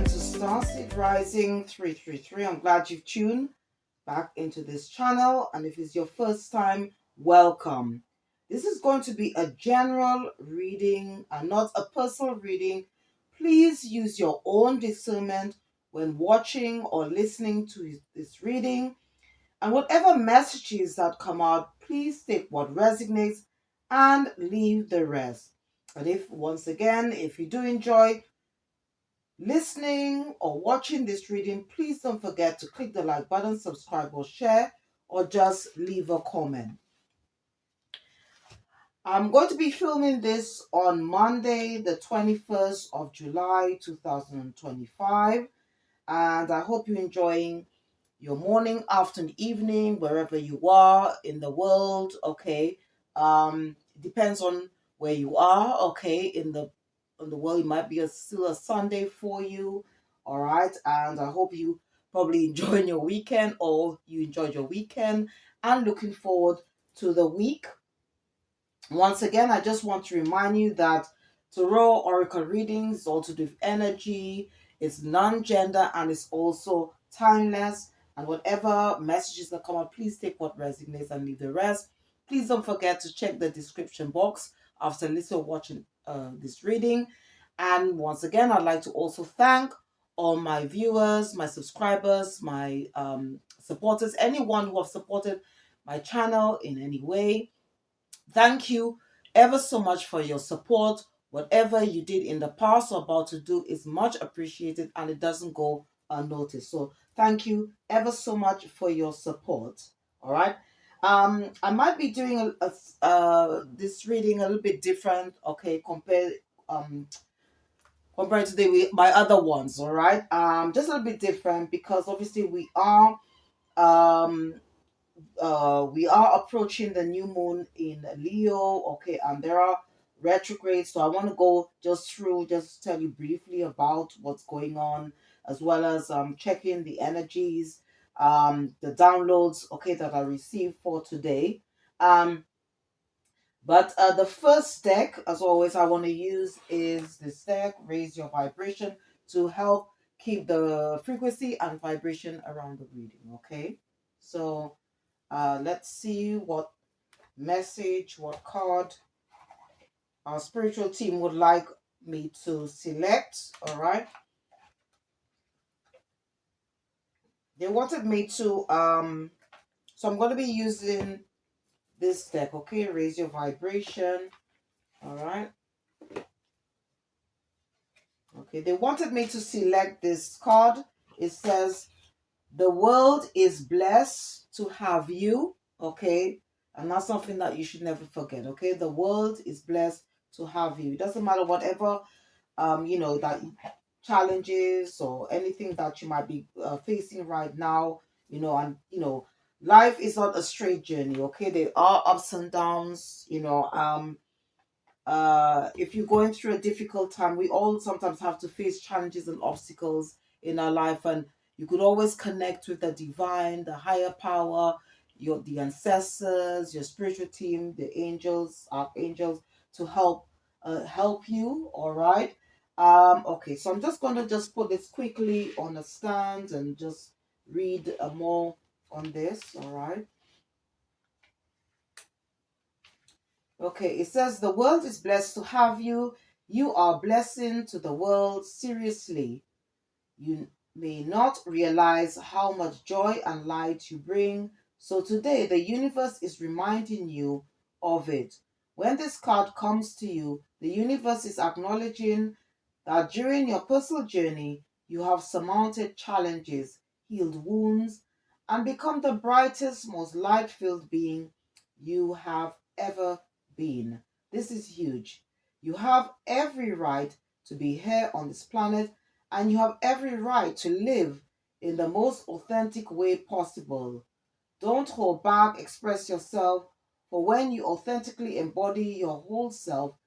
to Starseed Rising 333. I'm glad you've tuned back into this channel, and if it's your first time, welcome. This is going to be a general reading and not a personal reading. Please use your own discernment when watching or listening to this reading, and whatever messages that come out, please take what resonates and leave the rest. And once again, if you do enjoy listening or watching this reading, please don't forget to click the like button, subscribe or share, or just leave a comment. I'm going to be filming this on Monday, the 21st of July, 2025. And I hope you're enjoying your morning, afternoon, evening, wherever you are in the world, okay? It depends on where you are, okay? In the world, it might be still a Sunday for you, all right? And I hope you probably enjoying your weekend, or you enjoyed your weekend and looking forward to the week. Once again, I just want to remind you that Tarot Oracle readings is all to do with energy, it's non-gender, and it's also timeless. And whatever messages that come out, please take what resonates and leave the rest. Please don't forget to check the description box after listening or watching this reading. And once again, I'd like to also thank all my viewers, my subscribers, my supporters, anyone who have supported my channel in any way. Thank you ever so much for your support. Whatever you did in the past or about to do is much appreciated, and it doesn't go unnoticed. So thank you ever so much for your support. All right. I might be doing this reading a little bit different, okay, compared to my other ones. All right. Just a little bit different because obviously um we are approaching the new moon in Leo, okay, and there are retrogrades. So I want to go just tell you briefly about what's going on, as well as checking the energies, the downloads, okay, that I received for today. But the first deck, as always, I want to use is this deck, Raise Your Vibration, to help keep the frequency and vibration around the reading, okay? So let's see what message, what card our spiritual team would like me to select. All right. They wanted me to, so I'm going to be using this deck, okay? Raise Your Vibration. All right. Okay, they wanted me to select this card. It says, the world is blessed to have you, okay? And that's something that you should never forget, okay? The world is blessed to have you. It doesn't matter whatever, that challenges or anything that you might be facing right now, and, life is not a straight journey, okay? There are ups and downs, if you're going through a difficult time, we all sometimes have to face challenges and obstacles in our life, and you could always connect with the divine, the higher power, the ancestors, your spiritual team, the angels, archangels, to help you. All right. Okay, so I'm just going to just put this quickly on a stand and just read more on this. All right. Okay, it says, the world is blessed to have you. You are a blessing to the world. Seriously, you may not realize how much joy and light you bring. So today, the universe is reminding you of it. When this card comes to you, the universe is acknowledging that during your personal journey, you have surmounted challenges, healed wounds, and become the brightest, most light-filled being you have ever been. This is huge. You have every right to be here on this planet, and you have every right to live in the most authentic way possible. Don't hold back, express yourself, for when you authentically embody your whole self,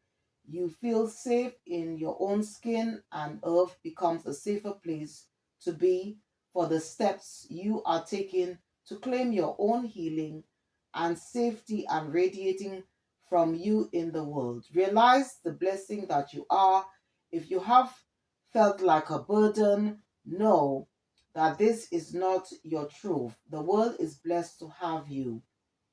you feel safe in your own skin, and Earth becomes a safer place to be for the steps you are taking to claim your own healing and safety and radiating from you in the world. Realize the blessing that you are. If you have felt like a burden, know that this is not your truth. The world is blessed to have you.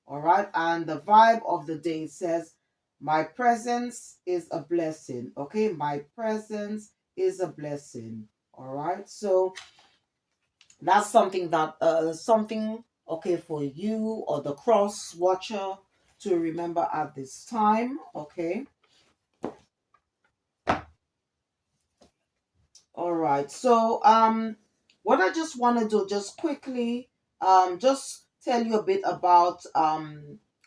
All right. And the vibe of the day says, my presence is a blessing. Okay. My presence is a blessing. All right. So that's something that, okay, for you or the cross watcher to remember at this time. Okay. All right. So, what I just want to do, just quickly, just tell you a bit about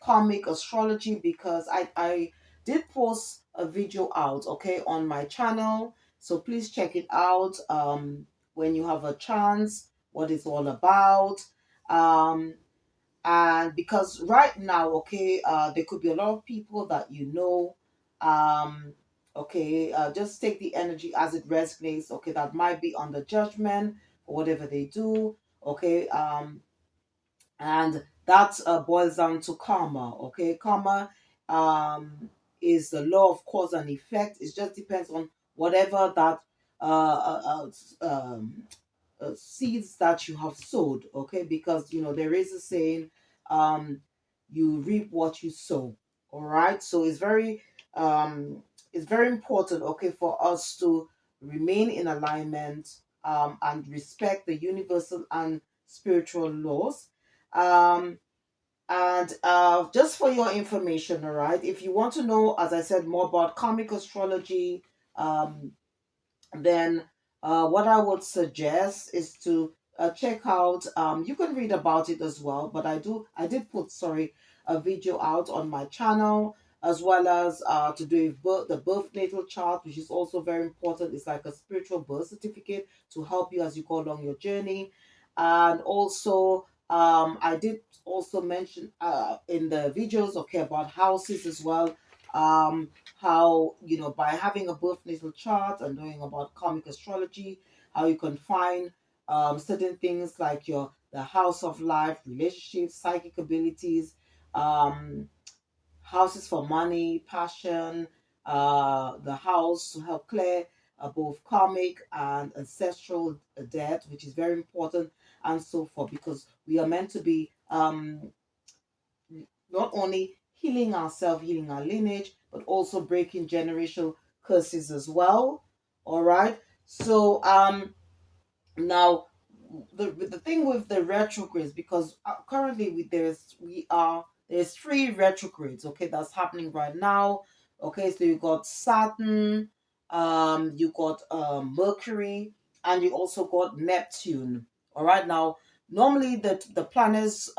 karmic astrology, because I did post a video out, okay, on my channel. So please check it out when you have a chance. What it's all about. Um, and because right now, okay, there could be a lot of people that um okay, just take the energy as it resonates, okay, that might be under judgment for whatever they do, okay, and that boils down to karma, okay. Karma is the law of cause and effect. It just depends on whatever that seeds that you have sowed, okay, because there is a saying, um you reap what you sow. All right, so um it's very important, okay, for us to remain in alignment and respect the universal and spiritual laws. Um and just for your information, all right, if you want to know, as I said, more about karmic astrology, um then what I would suggest is to check out. You can read about it as well, but I did put, sorry, a video out on my channel, as well as to do the birth natal chart, which is also very important. It's like a spiritual birth certificate to help you as you go along your journey. And also, I did also mention in the videos, okay, about houses as well. How, by having a birth natal chart and knowing about karmic astrology, how you can find certain things like the house of life, relationships, psychic abilities, um, houses for money, passion, the house to help clear both karmic and ancestral debt, which is very important, and so forth, because we are meant to be not only healing ourselves, healing our lineage, but also breaking generational curses as well. All right. So now the thing with the retrogrades, because currently there's three retrogrades, okay, that's happening right now. Okay, so you got Saturn, you got Mercury, and you also got Neptune. All right, now normally the planets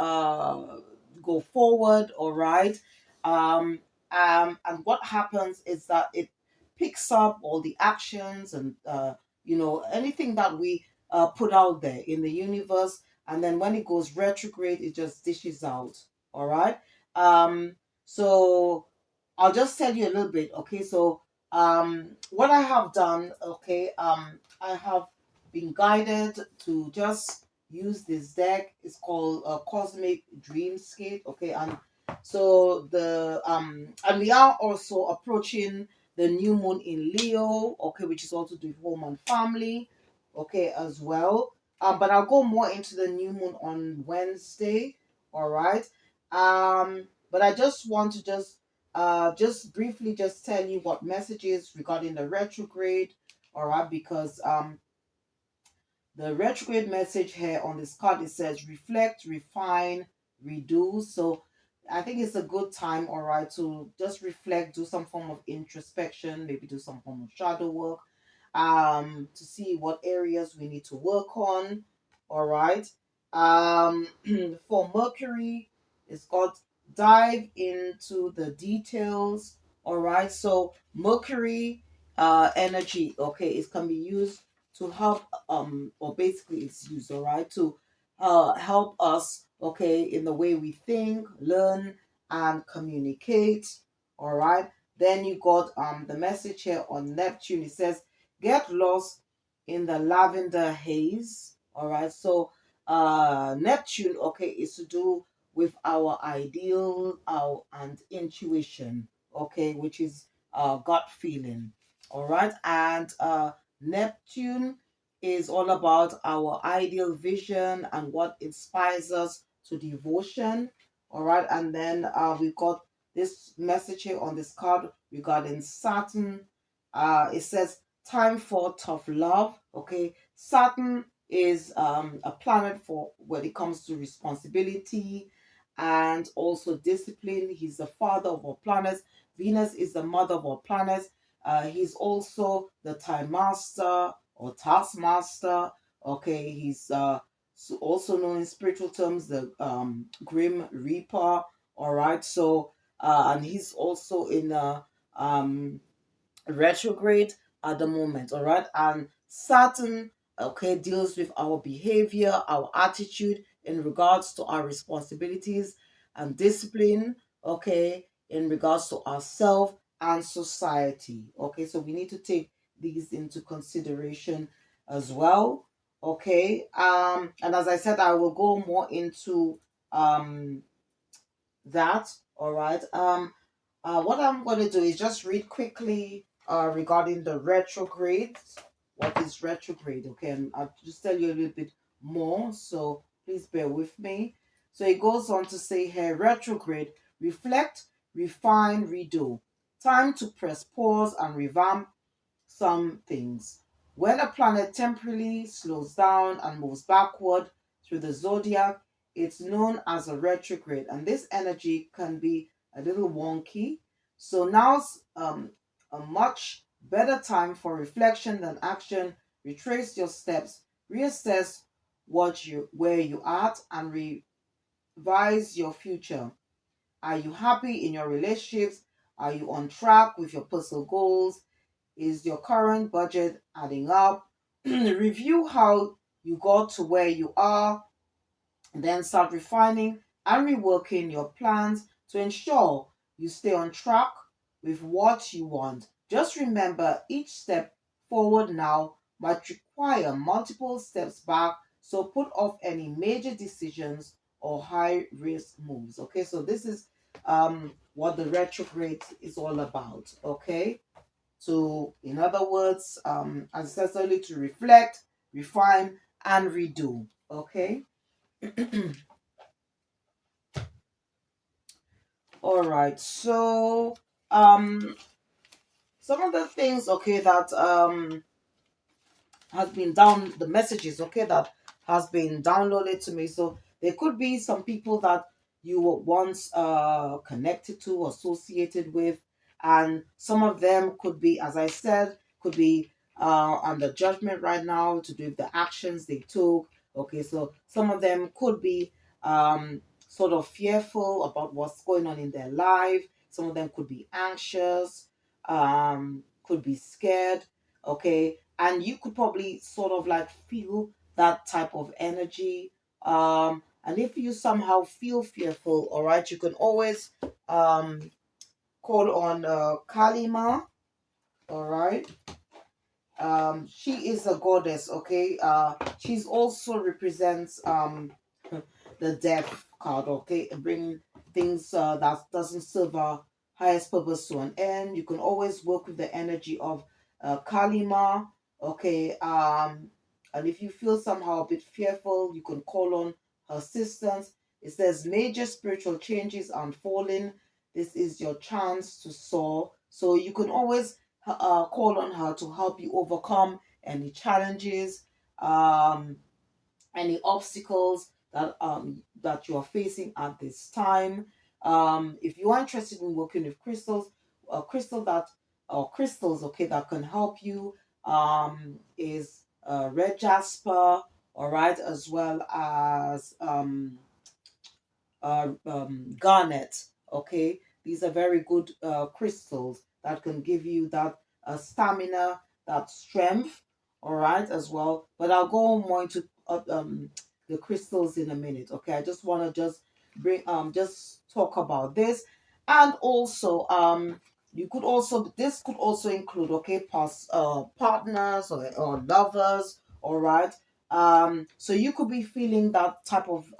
go forward, all right, and what happens is that it picks up all the actions and anything that we put out there in the universe, and then when it goes retrograde, it just dishes out. All right. So I'll just tell you a little bit. Okay. So what I have done. Okay. I have been guided to just use this deck. It's called Cosmic Dreamscape. Okay. And so and we are also approaching the new moon in Leo. Okay, which is also the home and family, okay, as well. But I'll go more into the new moon on Wednesday. All right. But I just want to just briefly just tell you what messages regarding the retrograde. All right, because the retrograde message here on this card, it says reflect, refine, redo. So I think it's a good time, all right, to just reflect, do some form of introspection, maybe do some form of shadow work, to see what areas we need to work on. All right. Um, for Mercury, it's got dive into the details. All right. So Mercury energy, okay, it can be used to help or basically it's used, all right, to help us, okay, in the way we think, learn, and communicate. All right. Then you got the message here on Neptune. It says get lost in the lavender haze. All right. So Neptune, okay, is to do with our ideal and intuition, okay, which is gut feeling. All right. And Neptune is all about our ideal vision and what inspires us to devotion. All right, and then we got this message here on this card regarding Saturn. It says time for tough love. Okay, Saturn is a planet for when it comes to responsibility and also discipline. He's the father of our planets. Venus is the mother of our planets. He's also the time master or taskmaster. Okay, he's also known in spiritual terms the grim reaper. All right, so and he's also in um retrograde at the moment. All right, and Saturn, okay, deals with our behavior, our attitude in regards to our responsibilities and discipline, okay, in regards to ourselves and society. Okay, so we need to take these into consideration as well. Okay, and as I said, I will go more into um that. All right. What I'm going to do is just read quickly regarding the retrograde. What is retrograde? Okay, and I'll just tell you a little bit more. So please bear with me. So it goes on to say here, retrograde: reflect, refine, redo. Time to press pause and revamp some things. When a planet temporarily slows down and moves backward through the zodiac, it's known as a retrograde, and this energy can be a little wonky. So now's a much better time for reflection than action. Retrace your steps, reassess where you at, and revise your future. Are you happy in your relationships? Are you on track with your personal goals? Is your current budget adding up? Review how you got to where you are, then start refining and reworking your plans to ensure you stay on track with what you want. Just remember, each step forward now might require multiple steps back, so put off any major decisions or high risk moves. Okay, so this is what the retrograde is all about. Okay, so, in other words, as I said earlier, to reflect, refine, and redo. Okay. All right. So, some of the things, okay, that has been down the messages, okay, that has been downloaded to me. So there could be some people that you were once connected to, associated with, and some of them could be, as I said, could be under judgment right now to do with the actions they took. Okay, so some of them could be sort of fearful about what's going on in their life. Some of them could be anxious, could be scared. Okay, and you could probably sort of like feel that type of energy. And if you somehow feel fearful, all right, you can always call on Kalima. All right, she is a goddess. Okay, she's also represents the death card. Okay, and bring things that doesn't serve our highest purpose to an end. You can always work with the energy of Kalima. Okay, and if you feel somehow a bit fearful, you can call on her assistance. It says major spiritual changes unfolding. This is your chance to soar. So you can always call on her to help you overcome any challenges, um, any obstacles that you are facing at this time. If you are interested in working with crystals, a crystal that or crystals, okay, that can help you is red jasper, all right, as well as garnet. Okay, these are very good crystals that can give you that stamina, that strength. All right, as well. But I'll go more into the crystals in a minute. Okay, I just want to just talk about this, and also you could also this could also include, okay, past partners or lovers. All right. So you could be feeling that type of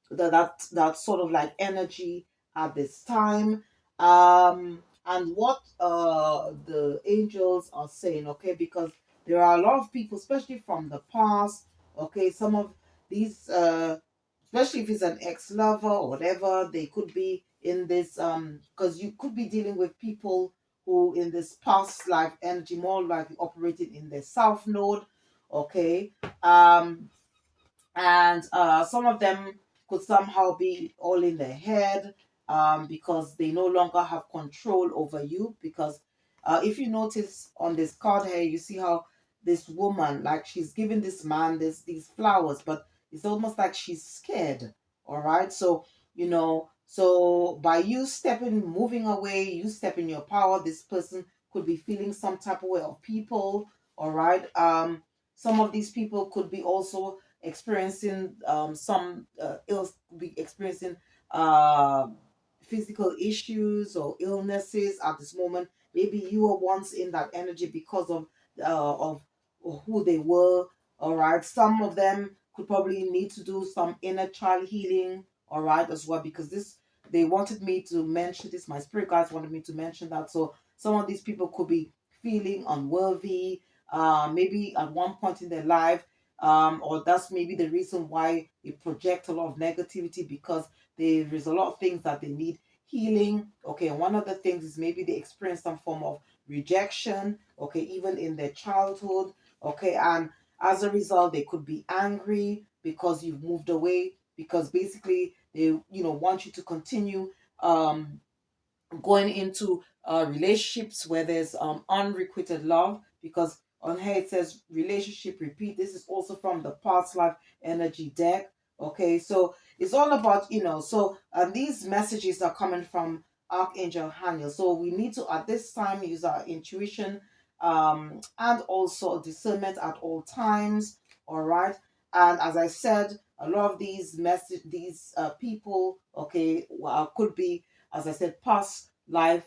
that sort of like energy at this time. And what the angels are saying, okay, because there are a lot of people, especially from the past. Okay, some of these, especially if it's an ex-lover or whatever, they could be in this, because you could be dealing with people who in this past life energy more likely operating in their south node. Okay, and some of them could somehow be all in their head, because they no longer have control over you. Because if you notice on this card here, you see how this woman, like, she's giving this man these flowers, but it's almost like she's scared. All right, so so by you moving away, you step in your power, this person could be feeling some type of way of people. All right, some of these people could be also experiencing some be experiencing uh, physical issues or illnesses at this moment. Maybe you were once in that energy because of who they were. All right, some of them could probably need to do some inner child healing. All right, as well, because this they wanted me to mention this. My spirit guides wanted me to mention that. So some of these people could be feeling unworthy. Maybe at one point in their life, or that's maybe the reason why they project a lot of negativity, because there is a lot of things that they need healing. Okay, and one of the things is maybe they experience some form of rejection. Okay, even in their childhood. Okay, and as a result, they could be angry because you've moved away. Because basically, they want you to continue going into relationships where there's unrequited love. Because on here it says relationship repeat. This is also from the past life energy deck. Okay, so it's all about so these messages are coming from Archangel Haniel. So we need to at this time use our intuition, and also discernment at all times. All right, and as I said, a lot of these people, okay, could be, as I said, past life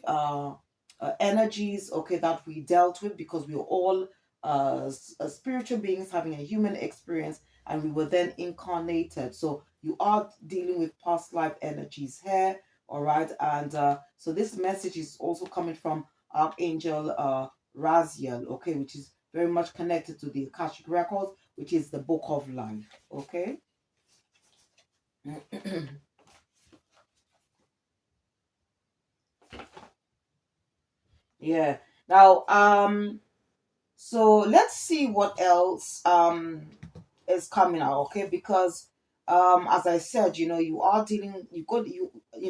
energies, okay, that we dealt with, because we were all spiritual beings having a human experience, and we were then incarnated. So you are dealing with past life energies here, all right? And so this message is also coming from Archangel Raziel, okay, which is very much connected to the Akashic Records, which is the book of life, okay? Yeah. Now, so let's see what else is coming out, okay? Because as I said, you are dealing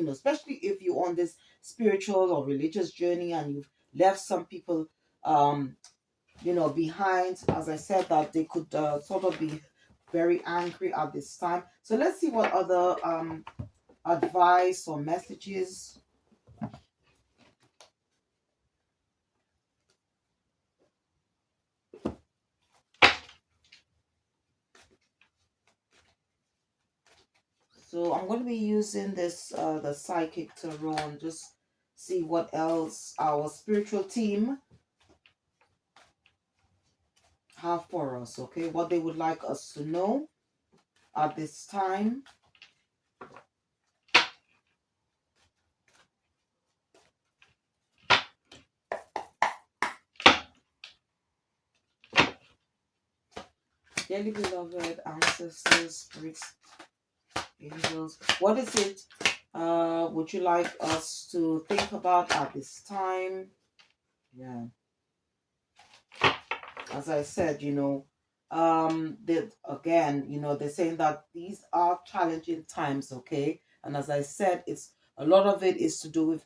especially if you're on this spiritual or religious journey and you've left some people um behind. As I said, that they could sort of be very angry at this time. So let's see what other advice or messages. So I'm going to be using this the psychic tarot, and just see what else our spiritual team have for us, okay? What they would like us to know at this time. Dearly beloved ancestors, spirits, angels, what is it would you like us to think about at this time? Yeah, as I said, that again, they're saying that these are challenging times, okay? And as I said, it's a lot of it is to do with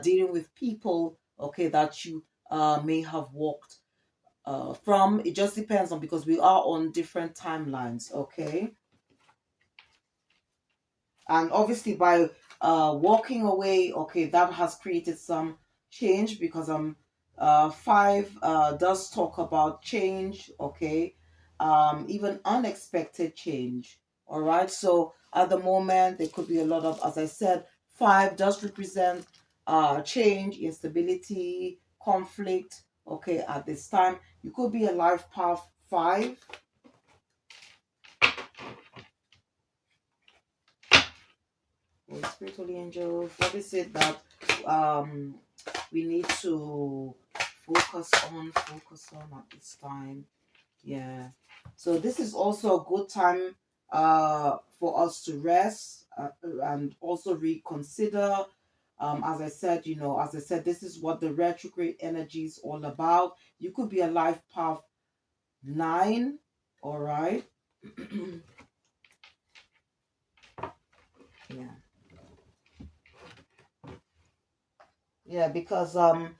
dealing with people, okay, that you may have walked from. It just depends on, because we are on different timelines, okay? And obviously by walking away, okay, that has created some change, because 5 does talk about change, okay, even unexpected change. All right, so at the moment there could be a lot of, as I said, 5 does represent change, instability, conflict, okay. At this time you could be a life path 5. Holy Spirit, holy angels, what is it that we need to focus on at this time. Yeah. So this is also a good time for us to rest and also reconsider. As I said, this is what the retrograde energy is all about. You could be a life path 9, all right? Yeah. Yeah, because on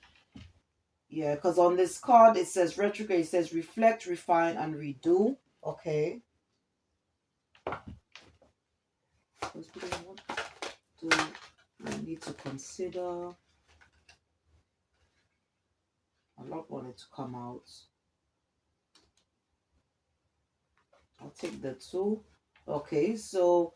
this card it says retrograde, it says reflect, refine, and redo. Okay. What do I need to consider? A lot wanted to come out. I'll take the 2. Okay, so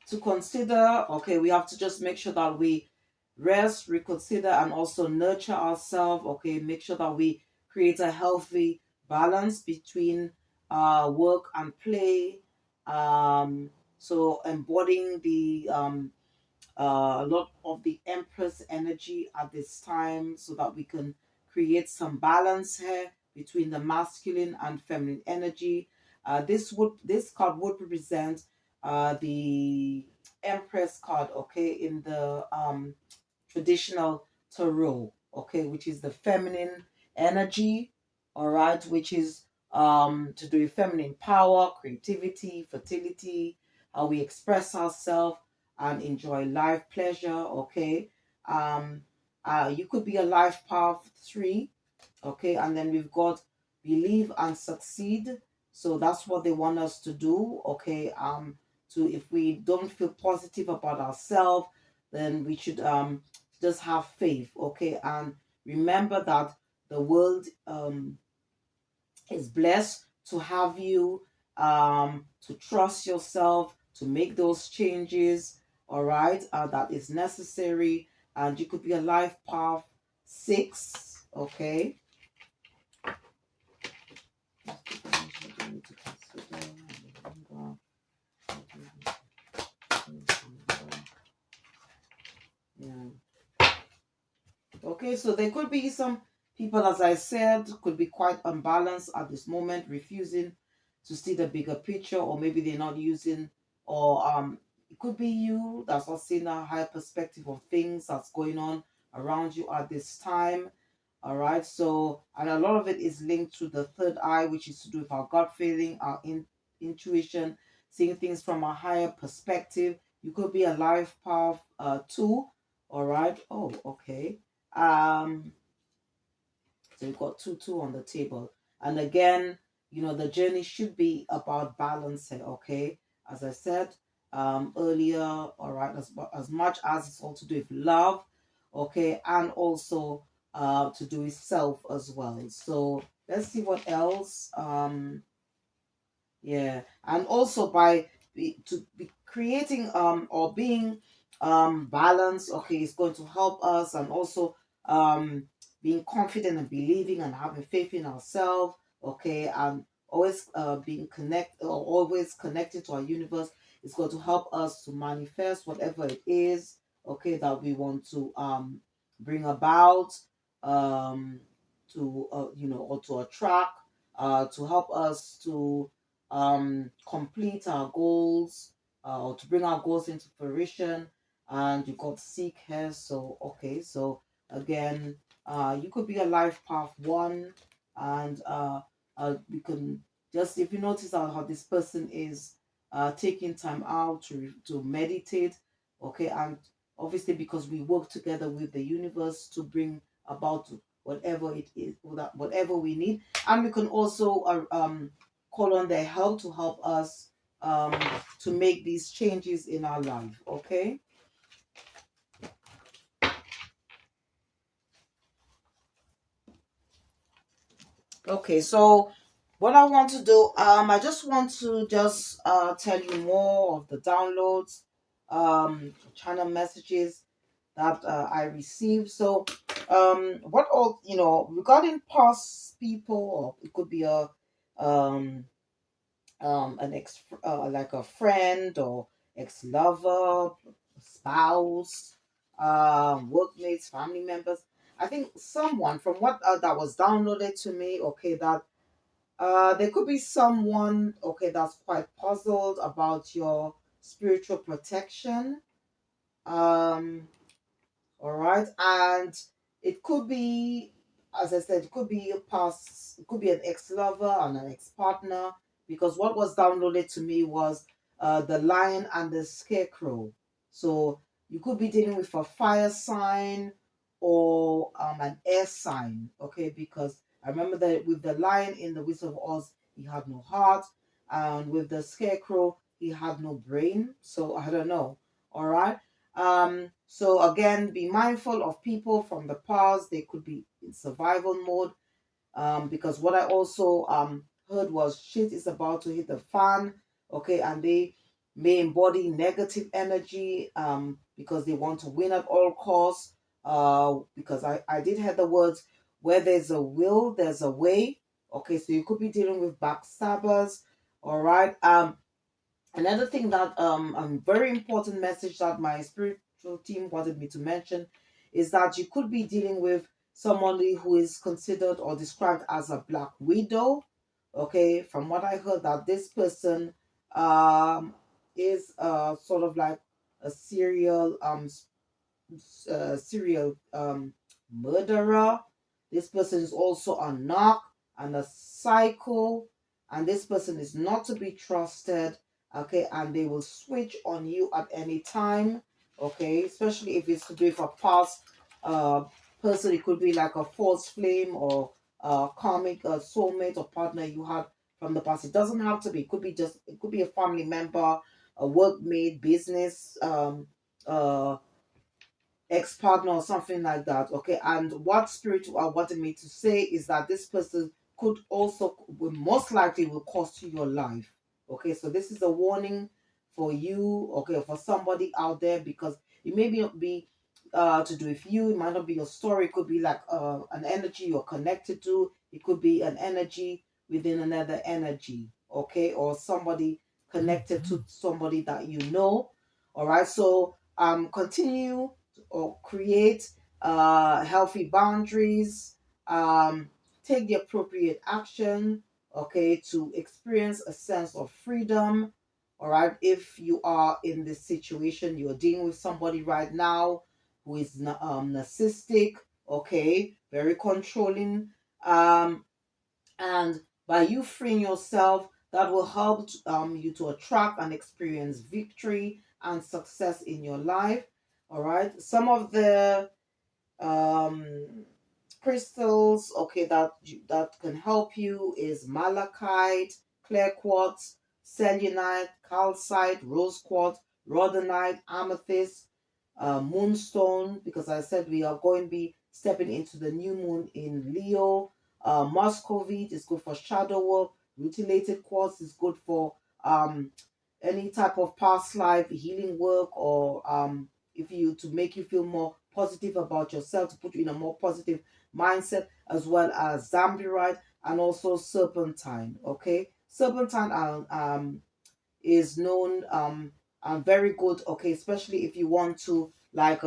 to consider, okay, we have to just make sure that we rest, reconsider, and also nurture ourselves. Okay, make sure that we create a healthy balance between work and play. So embodying the a lot of the Empress energy at this time so that we can create some balance here between the masculine and feminine energy. This card would represent the Empress card, okay, in the traditional tarot, okay, which is the feminine energy, all right, which is to do with feminine power, creativity, fertility, how we express ourselves and enjoy life pleasure, okay. um you could be a life path 3, okay, and then we've got believe and succeed. So that's what they want us to do, okay. To if we don't feel positive about ourselves, then we should just have faith, okay, and remember that the world is blessed to have you, to trust yourself, to make those changes, all right, that is necessary. And you could be a life path 6, okay. Yeah. Okay, so there could be some people, as I said, could be quite unbalanced at this moment, refusing to see the bigger picture, or maybe they're not using, or it could be you that's not seeing a higher perspective of things that's going on around you at this time. All right, so and a lot of it is linked to the third eye, which is to do with our gut feeling, our intuition, seeing things from a higher perspective. You could be a life path 2. All right. Oh, okay. um, so you've got 2 on the table. And again, the journey should be about balance here, okay? As I said earlier, all right, as much as it's all to do with love, okay, and also to do with self as well. So let's see what else. Yeah, and also by to be creating or being balanced, okay, it's going to help us, and also um being confident and believing and having faith in ourselves, okay, and always being connect or always connected to our universe is going to help us to manifest whatever it is, okay, that we want to bring about, um to or to attract, to help us to complete our goals, or to bring our goals into fruition. And you got seek here. So okay, so again, you could be a life path 1, and we can just, if you notice how this person is taking time out to meditate, okay, and obviously because we work together with the universe to bring about whatever it is, whatever we need. And we can also call on their help to help us um, to make these changes in our life. Okay. Okay. So what I want to do, I just want to just tell you more of the downloads, channel messages that I received. So what all regarding past people, or it could be a um an ex like a friend or ex-lover, spouse, workmates, family members. I think someone from what that was downloaded to me, okay, that there could be someone, okay, that's quite puzzled about your spiritual protection. Um, all right, and it could be, as I said, it could be a past, it could be an ex-lover and an ex-partner, because what was downloaded to me was the lion and the scarecrow. So you could be dealing with a fire sign or an air sign, okay? Because I remember that with the lion in the Wizard of Oz, he had no heart, and with the scarecrow, he had no brain. So I don't know. All right. So again, be mindful of people from the past. They could be in survival mode. Because what I also heard was shit is about to hit the fan. Okay, and they may embody negative energy because they want to win at all costs. Because I did hear the words, where there's a will, there's a way. Okay, so you could be dealing with backstabbers. All right. Another thing that very important message that my spiritual team wanted me to mention is that you could be dealing with somebody who is considered or described as a black widow. Okay, from what I heard, that this person um is sort of like a serial murderer. This person is also a narc and a psycho, and this person is not to be trusted. Okay, and they will switch on you at any time. Okay, especially if it's to do with a past uh, person. It could be like a false flame or karmic soulmate or partner you had from the past. It doesn't have to be. It could be just. It could be a family member, a workmate, business. Ex-partner or something like that. Okay, and what spiritual wanted me to say is that this person could also, will most likely will cost you your life. Okay, so this is a warning for you, okay, for somebody out there, because it may be to do with you. It might not be your story. It could be like an energy you're connected to. It could be an energy within another energy, okay, or somebody connected to somebody that you know. All right, so continue or create healthy boundaries, um, take the appropriate action, okay, to experience a sense of freedom. All right, if you are in this situation, you're dealing with somebody right now who is narcissistic, okay, very controlling, um, and by you freeing yourself, that will help you to attract and experience victory and success in your life. All right, some of the um crystals, okay, that can help you is malachite, clear quartz, selenite, calcite, rose quartz, rhodonite, amethyst, moonstone, because I said we are going to be stepping into the new moon in Leo. Muscovite is good for shadow work. Rutilated quartz is good for any type of past life healing work, or if you to make you feel more positive about yourself, to put you in a more positive mindset, as well as Zambirite and also serpentine. Okay, serpentine is known and very good. Okay, especially if you want to like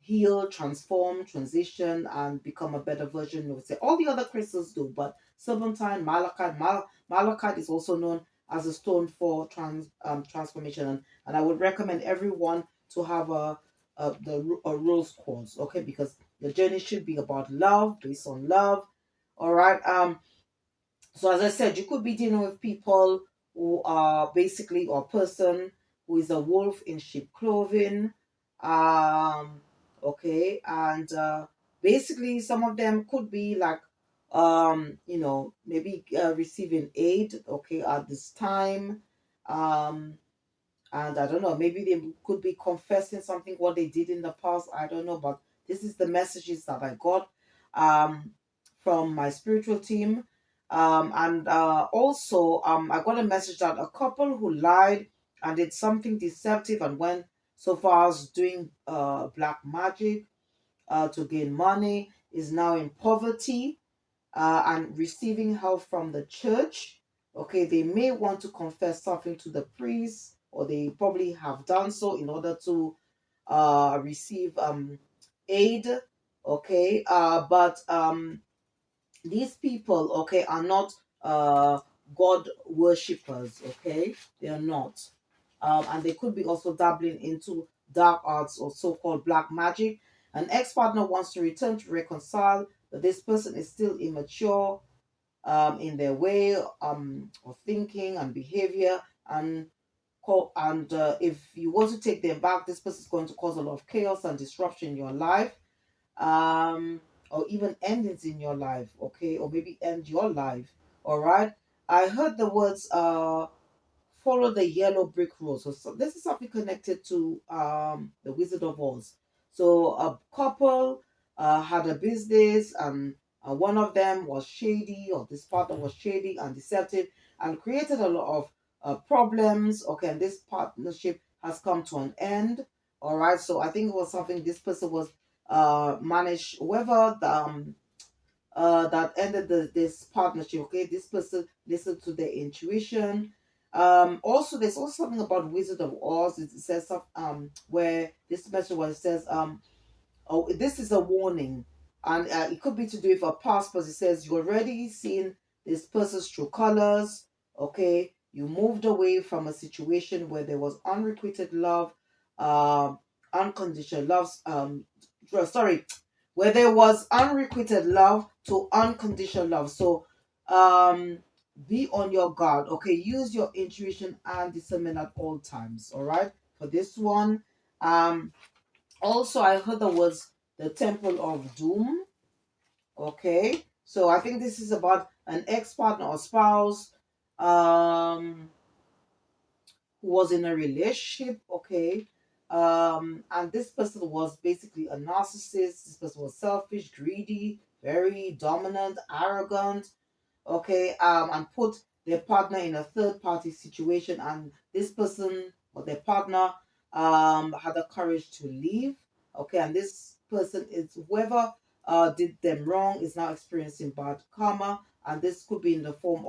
heal, transform, transition, and become a better version of it. All the other crystals do, but serpentine, malachite, malachite is also known as a stone for transformation, and I would recommend everyone to have a rose quartz, okay, because the journey should be about love, based on love. All right. So as I said, you could be dealing with people who are basically, or person who is a wolf in sheep clothing. Um, okay, and basically some of them could be like maybe receiving aid, okay, at this time. Um and I don't know, maybe they could be confessing something what they did in the past. I don't know, but this is the messages that I got um, from my spiritual team. And also, I got a message that a couple who lied and did something deceptive and went so far as doing black magic to gain money is now in poverty and receiving help from the church. Okay, they may want to confess something to the priest, or they probably have done so in order to receive aid. okay, but these people, okay, are not God worshippers, okay, they are not, and they could be also dabbling into dark arts or so-called black magic. An ex-partner wants to return to reconcile, but this person is still immature in their way of thinking and behavior, and if you want to take them back, this person is going to cause a lot of chaos and disruption in your life, um, or even endings in your life, okay, or maybe end your life. All right. I heard the words follow the yellow brick road. So this is something connected to the Wizard of Oz. So a couple had a business, and one of them was shady, or this partner was shady and deceptive, and created a lot of problems. Okay, and this partnership has come to an end. All right, so I think it was something this person was managed, whoever that ended this partnership. Okay, this person listened to their intuition. Also, there's also something about Wizard of Oz. It says where this message was, it says oh, this is a warning, and it could be to do with a past, but it says you already seen this person's true colors. Okay, you moved away from a situation where there was unrequited love, um, unconditional love. Sorry, where there was unrequited love to unconditional love. So, um, be on your guard. Okay, use your intuition and discernment at all times. All right, for this one, also, I heard the words the Temple of Doom. Okay. So I think this is about an ex-partner or spouse who was in a relationship. Okay. And this person was basically a narcissist. This person was selfish, greedy, very dominant, arrogant, okay, and put their partner in a third party situation, and this person or their partner had the courage to leave, okay, and this person is whoever did them wrong is now experiencing bad karma, and this could be in the form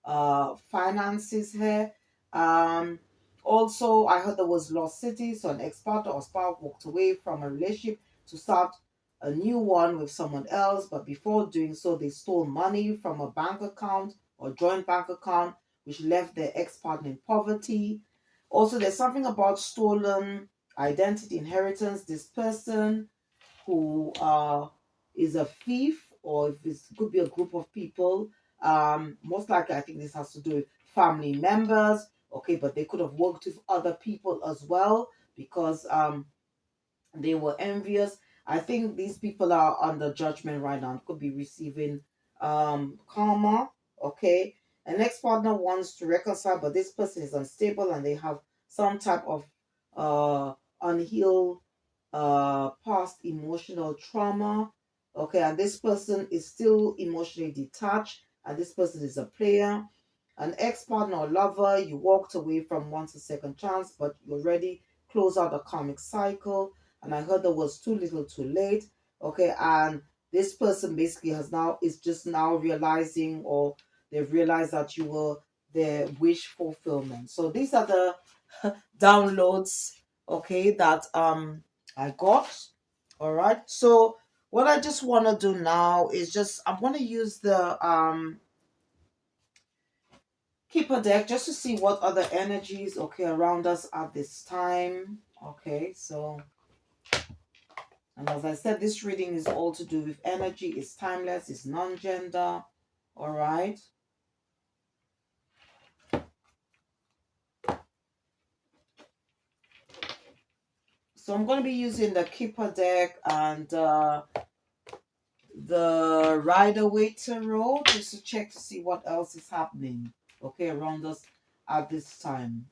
of finances here. um Also, I heard there was lost city, so an ex-partner or spouse walked away from a relationship to start a new one with someone else, but before doing so, they stole money from a bank account or joint bank account, which left their ex partner in poverty. Also, there's something about stolen identity inheritance. This person who is a thief, or if it could be a group of people, most likely, I think this has to do with family members. Okay, but they could have worked with other people as well, because they were envious. I think these people are under judgment right now and could be receiving karma. Okay. An ex-partner wants to reconcile, but this person is unstable and they have some type of unhealed past emotional trauma. Okay, and this person is still emotionally detached, and this person is a player. An ex-partner or lover, you walked away from once a second chance, but you already close out a karmic cycle. And I heard there was too little too late. Okay, and this person basically has now is just now realizing, or they've realized that you were their wish fulfillment. So these are the downloads, okay, that I got. All right. So what I just want to do now is just I want to use the keeper deck just to see what other energies, okay, around us at this time. Okay, so, and as I said, this reading is all to do with energy. It's timeless. It's non-gender. All right. So I'm going to be using the keeper deck and the Rider Waite Tarot just to check to see what else is happening, okay, around us at this time.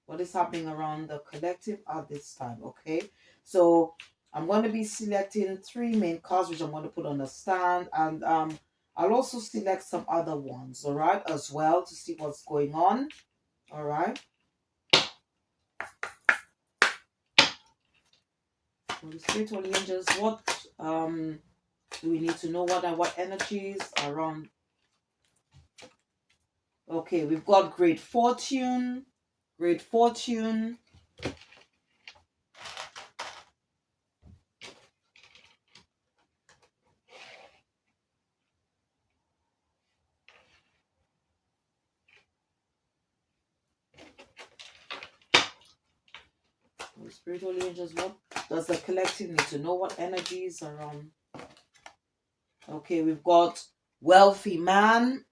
What is happening around the collective at this time, okay? So I'm going to be selecting three main cards, which I'm going to put on the stand, and I'll also select some other ones, all right, as well, to see what's going on, all right? Holy Spirit, Holy Angels, what do we need to know? What energies around? Okay, we've got great fortune, great fortune, Spiritual angels, what does the collective need to know? What energies are on? Okay, we've got wealthy man.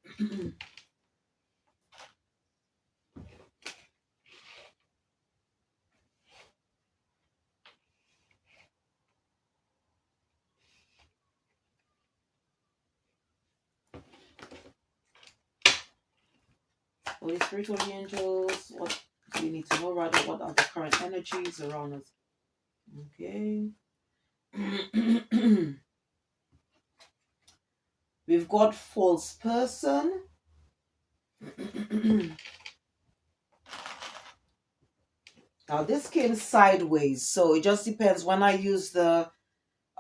Holy spiritual angels, what do you need to know? Rather, what are the current energies around us? Okay. We've got false person. Now this came sideways, so it just depends when I use the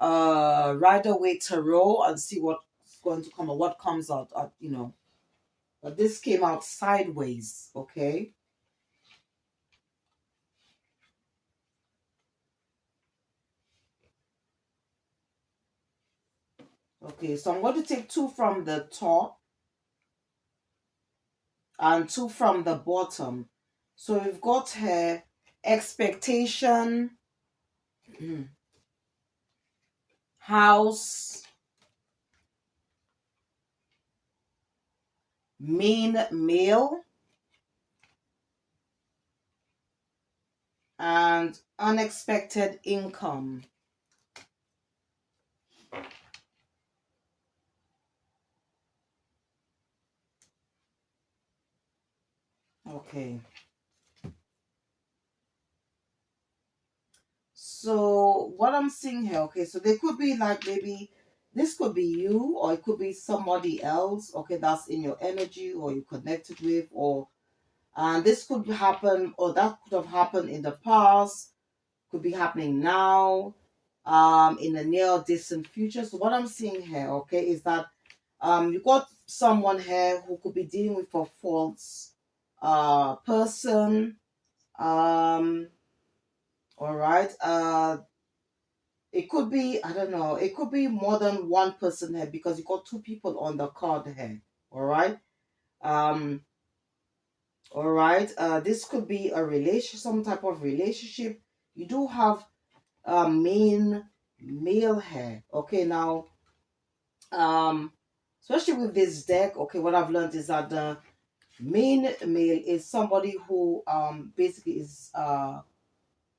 Rider-Waite Tarot and see what's going to come or what comes out, but this came out sideways. Okay. Okay, so I'm going to take two from the top and two from the bottom. So we've got her expectation, house, main male, and unexpected income. Okay. So what I'm seeing here, okay, so they could be like maybe this could be you or it could be somebody else, okay, that's in your energy or you connected with, or and this could happen or that could have happened in the past, could be happening now, in the near distant future. So what I'm seeing here, okay, is that you got someone here who could be dealing with a false person. All right. It could be, I don't know, it could be more than one person here because you got two people on the card here. All right. Um, all right. This could be a relation, some type of relationship. You do have main male here. Okay, now um especially with this deck, okay, what I've learned is that the main male is somebody who basically is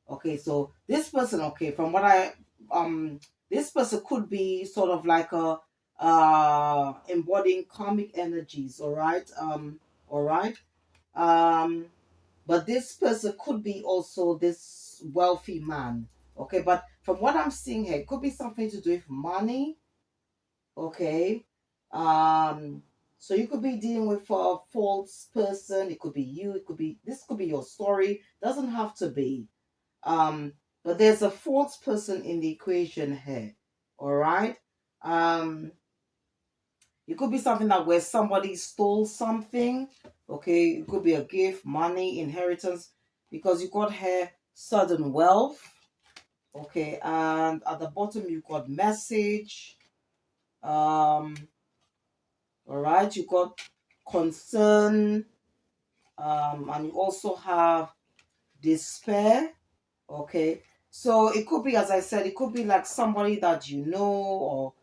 okay, so this person, okay, from what I this person could be sort of like a embodying karmic energies, all right? All right. Um but this person could be also this wealthy man. Okay, but from what I'm seeing here, it could be something to do with money. Okay. So you could be dealing with a false person. It could be you. It could be this. Could be your story. Doesn't have to be. Um, but there's a false person in the equation here. All right. Um, it could be something that where somebody stole something. Okay. It could be a gift, money, inheritance, because you got here sudden wealth. Okay. And at the bottom you got message. Um, all right. You got concern. And you also have despair. Okay. So it could be, as I said, it could be like somebody that you know, or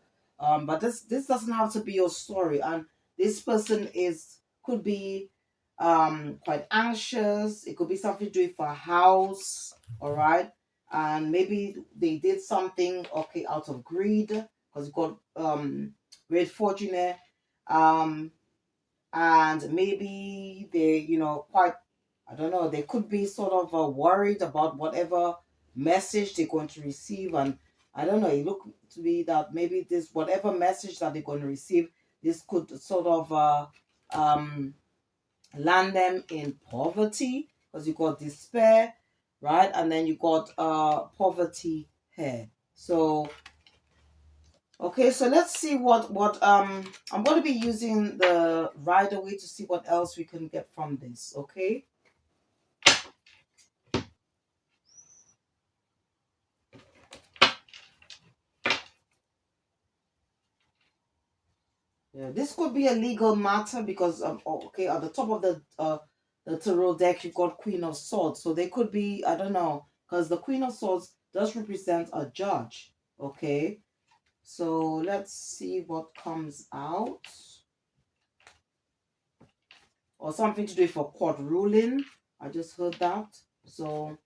but this doesn't have to be your story. And this person is could be quite anxious. It could be something to do with a house, all right. And maybe they did something, okay, out of greed, because you got great fortune. Um and maybe they, quite, I don't know, they could be sort of worried about whatever message they're going to receive. And I don't know, it look to be that maybe this, whatever message that they're going to receive, this could sort of um, land them in poverty, because you got despair, right? And then you got poverty here. So okay, so let's see what I'm going to be using the Rider-Waite to see what else we can get from this. Okay. Yeah, this could be a legal matter because okay, at the top of the tarot deck you've got Queen of Swords, so they could be, I don't know, because the Queen of Swords does represent a judge. Okay, so let's see what comes out. Or something to do with a court ruling. I just heard that. So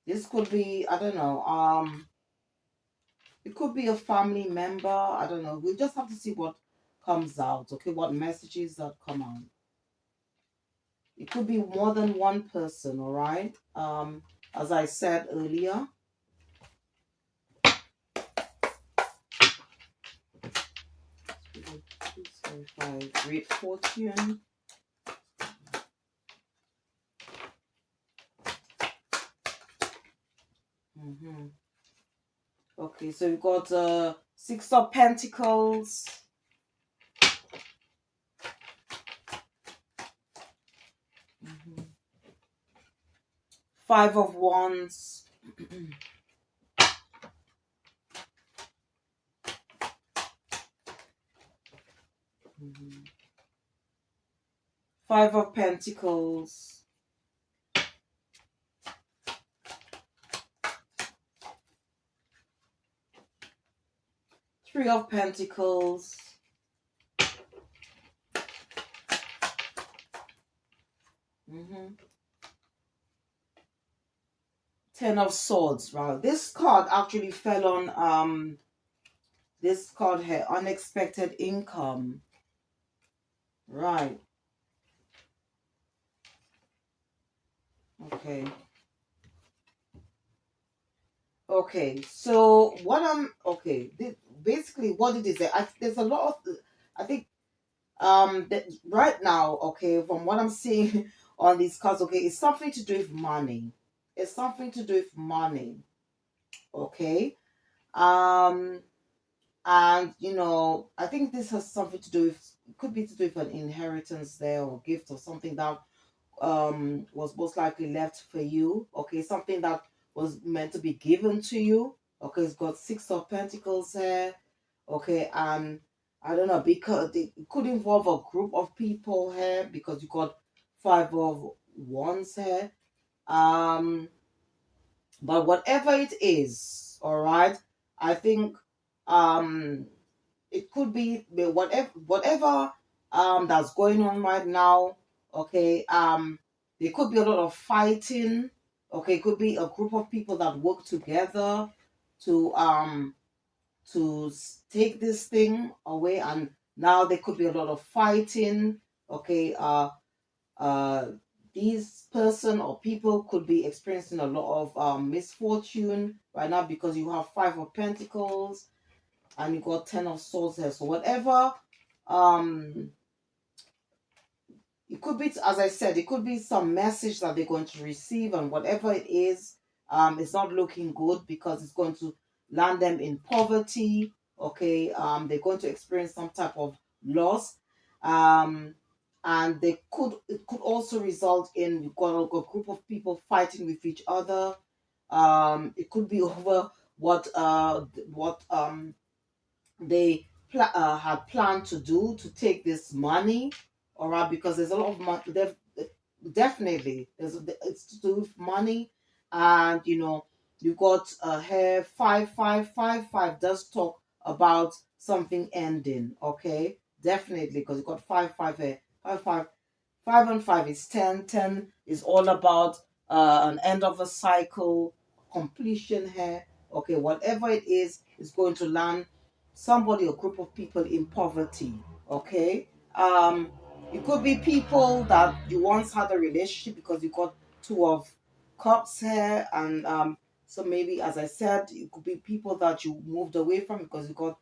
this could be, I don't know, it could be a family member. I don't know. We'll just have to see what comes out. Okay, what messages that come out. It could be more than one person, all right? As I said earlier. Great fortune. Okay, so we've got Six of Pentacles. Five of Wands. Five of Pentacles. Three of Pentacles. Ten of Swords. Right. This card actually fell on this card here, unexpected income. Right. Okay. Okay. So what basically what it is that there's a lot of, I think that right now, okay, from what I'm seeing on these cards, okay, it's something to do with money. It's something to do with money. Okay. Um and I think this has something to do with, could be to do with an inheritance there, or gift, or something that was most likely left for you. Okay, something that was meant to be given to you. Okay, it's got Six of Pentacles here. Okay, and I don't know, because it could involve a group of people here, because you got Five of Wands here. But whatever it is, all right, I think um it could be whatever that's going on right now. Okay, there could be a lot of fighting. Okay, it could be a group of people that work together to take this thing away, and now there could be a lot of fighting. Okay, uh these person or people could be experiencing a lot of misfortune right now, because you have Five of Pentacles and you got Ten of Swords here. So whatever, um it could be, as I said, it could be some message that they're going to receive, and whatever it is, it's not looking good, because it's going to land them in poverty. Okay, they're going to experience some type of loss, um and it could also result in, you've got a group of people fighting with each other. It could be over what they had planned to do to take this money, all right, because there's a lot of money. Definitely, it's to do with money, and you got here, 5555 does talk about something ending. Okay, definitely, because you got 55 here, 55. 5 and 5 is 10. 10 is all about an end of a cycle, completion here. Okay, whatever it is going to land somebody, a group of people in poverty. Okay, it could be people that you once had a relationship, because you got Two of Cups here, and so maybe, as I said, it could be people that you moved away from, because you got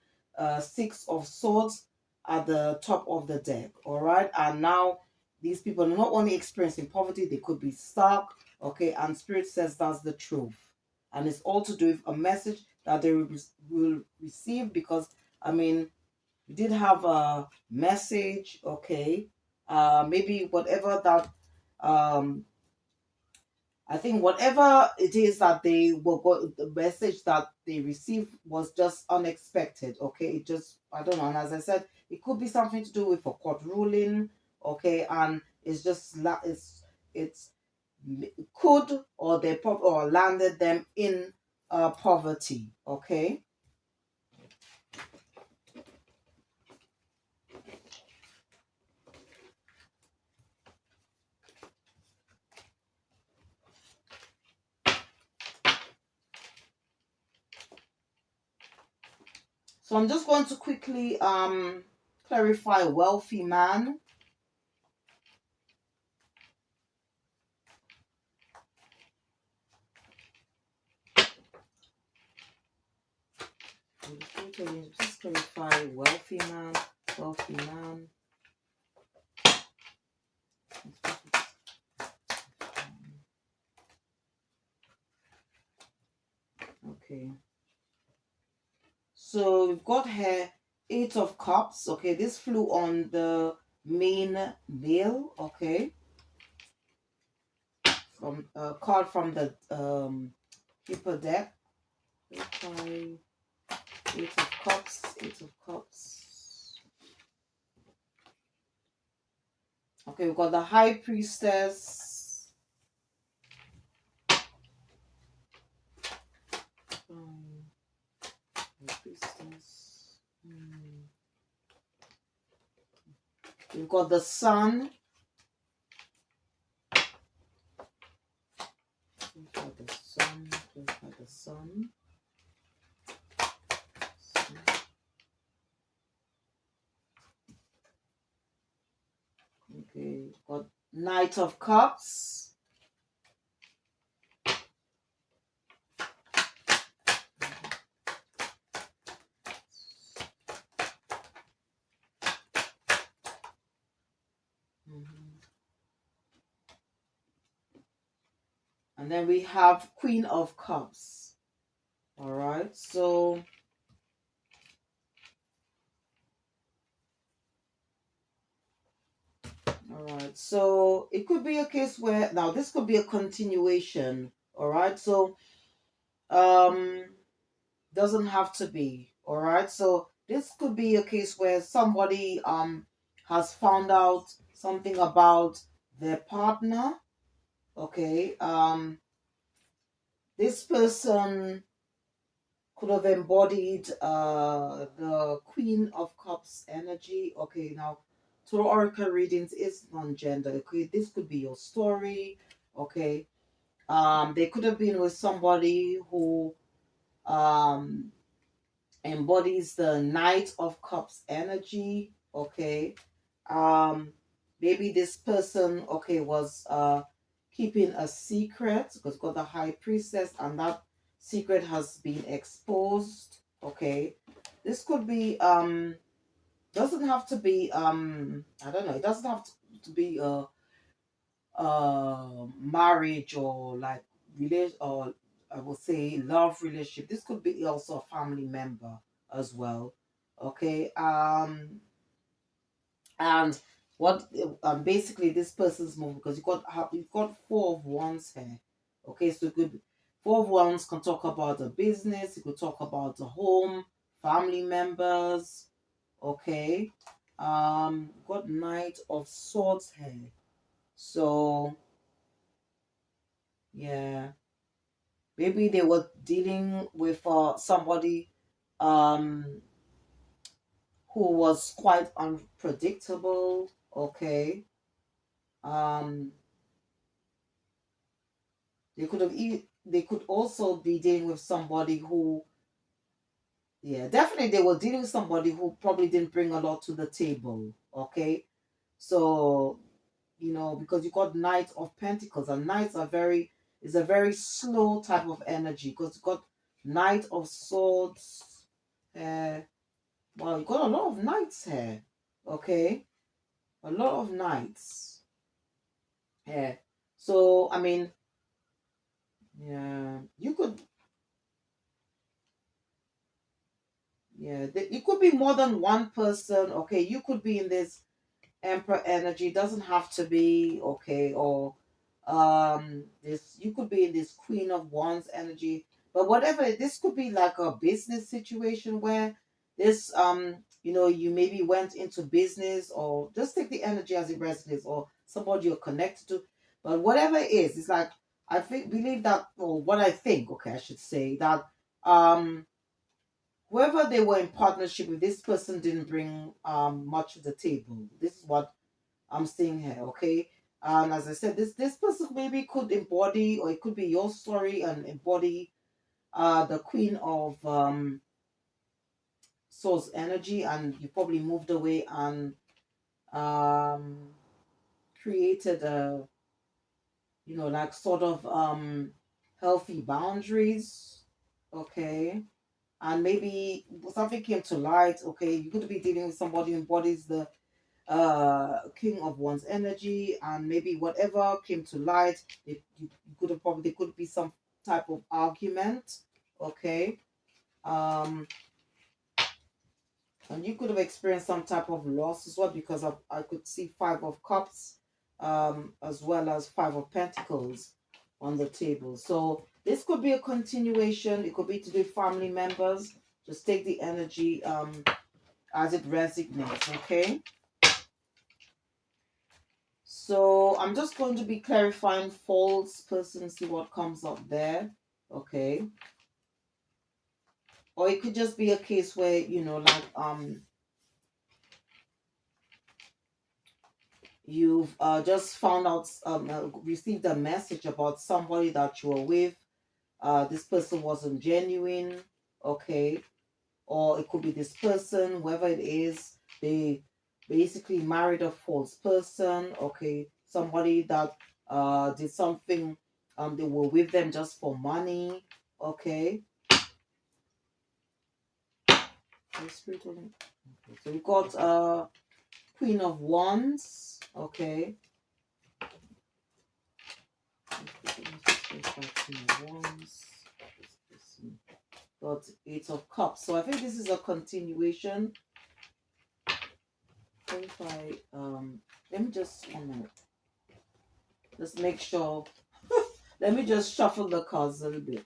Six of Swords at the top of the deck. All right, and now these people are not only experiencing poverty, they could be stuck. Okay, and Spirit says that's the truth. And it's all to do with a message that they will receive, because, I mean, we did have a message. Okay, maybe whatever that, um, I think whatever it is that they will go, the message that they received was just unexpected. Okay, it just, I don't know. And as I said, it could be something to do with a court ruling. Okay, and it's just it's it's could or they or landed them in poverty. Okay. So I'm just going to quickly clarify wealthy man. Just clarify wealthy man, wealthy man. Okay. So we've got here Eight of Cups. Okay, this flew on the main male. Okay, from card from the Keeper deck. Okay, Eight of Cups. Eight of Cups. Okay, we've got the High Priestess. High Priestess. We've got the Sun. The Sun. The Sun. Okay, got Knight of Cups. And then we have Queen of Cups. All right, so all right, so it could be a case where now this could be a continuation. All right, so doesn't have to be. All right, so this could be a case where somebody has found out something about their partner. Okay, this person could have embodied the Queen of Cups energy. Okay, now Tarot Oracle readings is non-gender. Okay, this could be your story. Okay, they could have been with somebody who um embodies the Knight of Cups energy. Okay, um maybe this person, okay, was keeping a secret because got the High Priestess and that secret has been exposed. Okay, this could be doesn't have to be I don't know, it doesn't have to be a marriage or like relation, or I would say love relationship. This could be also a family member as well. Okay, and what basically this person's move, because you've got Four of Wands here. Okay, so it could Four of Wands can talk about the business, it could talk about the home, family members. Okay, got Knight of Swords here. So yeah, maybe they were dealing with somebody um who was quite unpredictable. Okay, um they could also be dealing with somebody who, yeah, definitely they were dealing with somebody who probably didn't bring a lot to the table. Okay, so because you got Knight of Pentacles, and Knights are very is a very slow type of energy, because you got Knight of Swords. Well, you got a lot of knights here. Okay, a lot of knights. Yeah. So I mean, yeah, you could. Yeah, it could be more than one person. Okay, you could be in this Emperor energy. Doesn't have to be okay, or this you could be in this Queen of Wands energy. But whatever, this could be like a business situation where this you maybe went into business, or just take the energy as it resonates, or somebody you're connected to. But whatever it is, it's like I think believe that, or what I think, okay, I should say that um whoever they were in partnership with, this person didn't bring much to the table. This is what I'm seeing here, okay? And as I said, this person maybe could embody, or it could be your story and embody the Queen of Source energy, and you probably moved away and um created a, like sort of healthy boundaries, okay? And maybe something came to light, okay? You could be dealing with somebody who embodies the king of one's energy, and maybe whatever came to light, you could have probably, there could be some type of argument, okay? um and you could have experienced some type of loss as well, because I could see Five of Cups, as well as Five of Pentacles on the table. So this could be a continuation. It could be to do with family members. Just take the energy as it resonates, okay? So I'm just going to be clarifying false person, see what comes up there, okay? Or it could just be a case where, like you've just found out, received a message about somebody that you were with. This person wasn't genuine, okay? Or it could be this person, whoever it is, they basically married a false person, okay? Somebody that did something, they were with them just for money, okay? Okay, so we got Queen of Wands, okay? Queen of Wands. Got Eight of Cups. So I think this is a continuation. If I let me just 1 minute. Just make sure. Let me just shuffle the cards a little bit.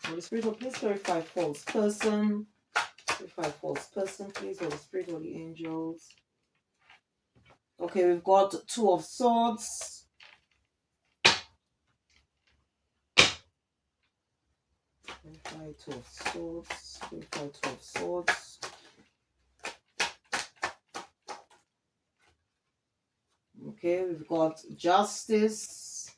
Holy Spirit, please clarify false person. Clarify false person, please. Holy Spirit, Holy Angels. Okay, we've got Two of Swords. Clarify Two of Swords. Clarify Two of Swords. Okay, we've got Justice.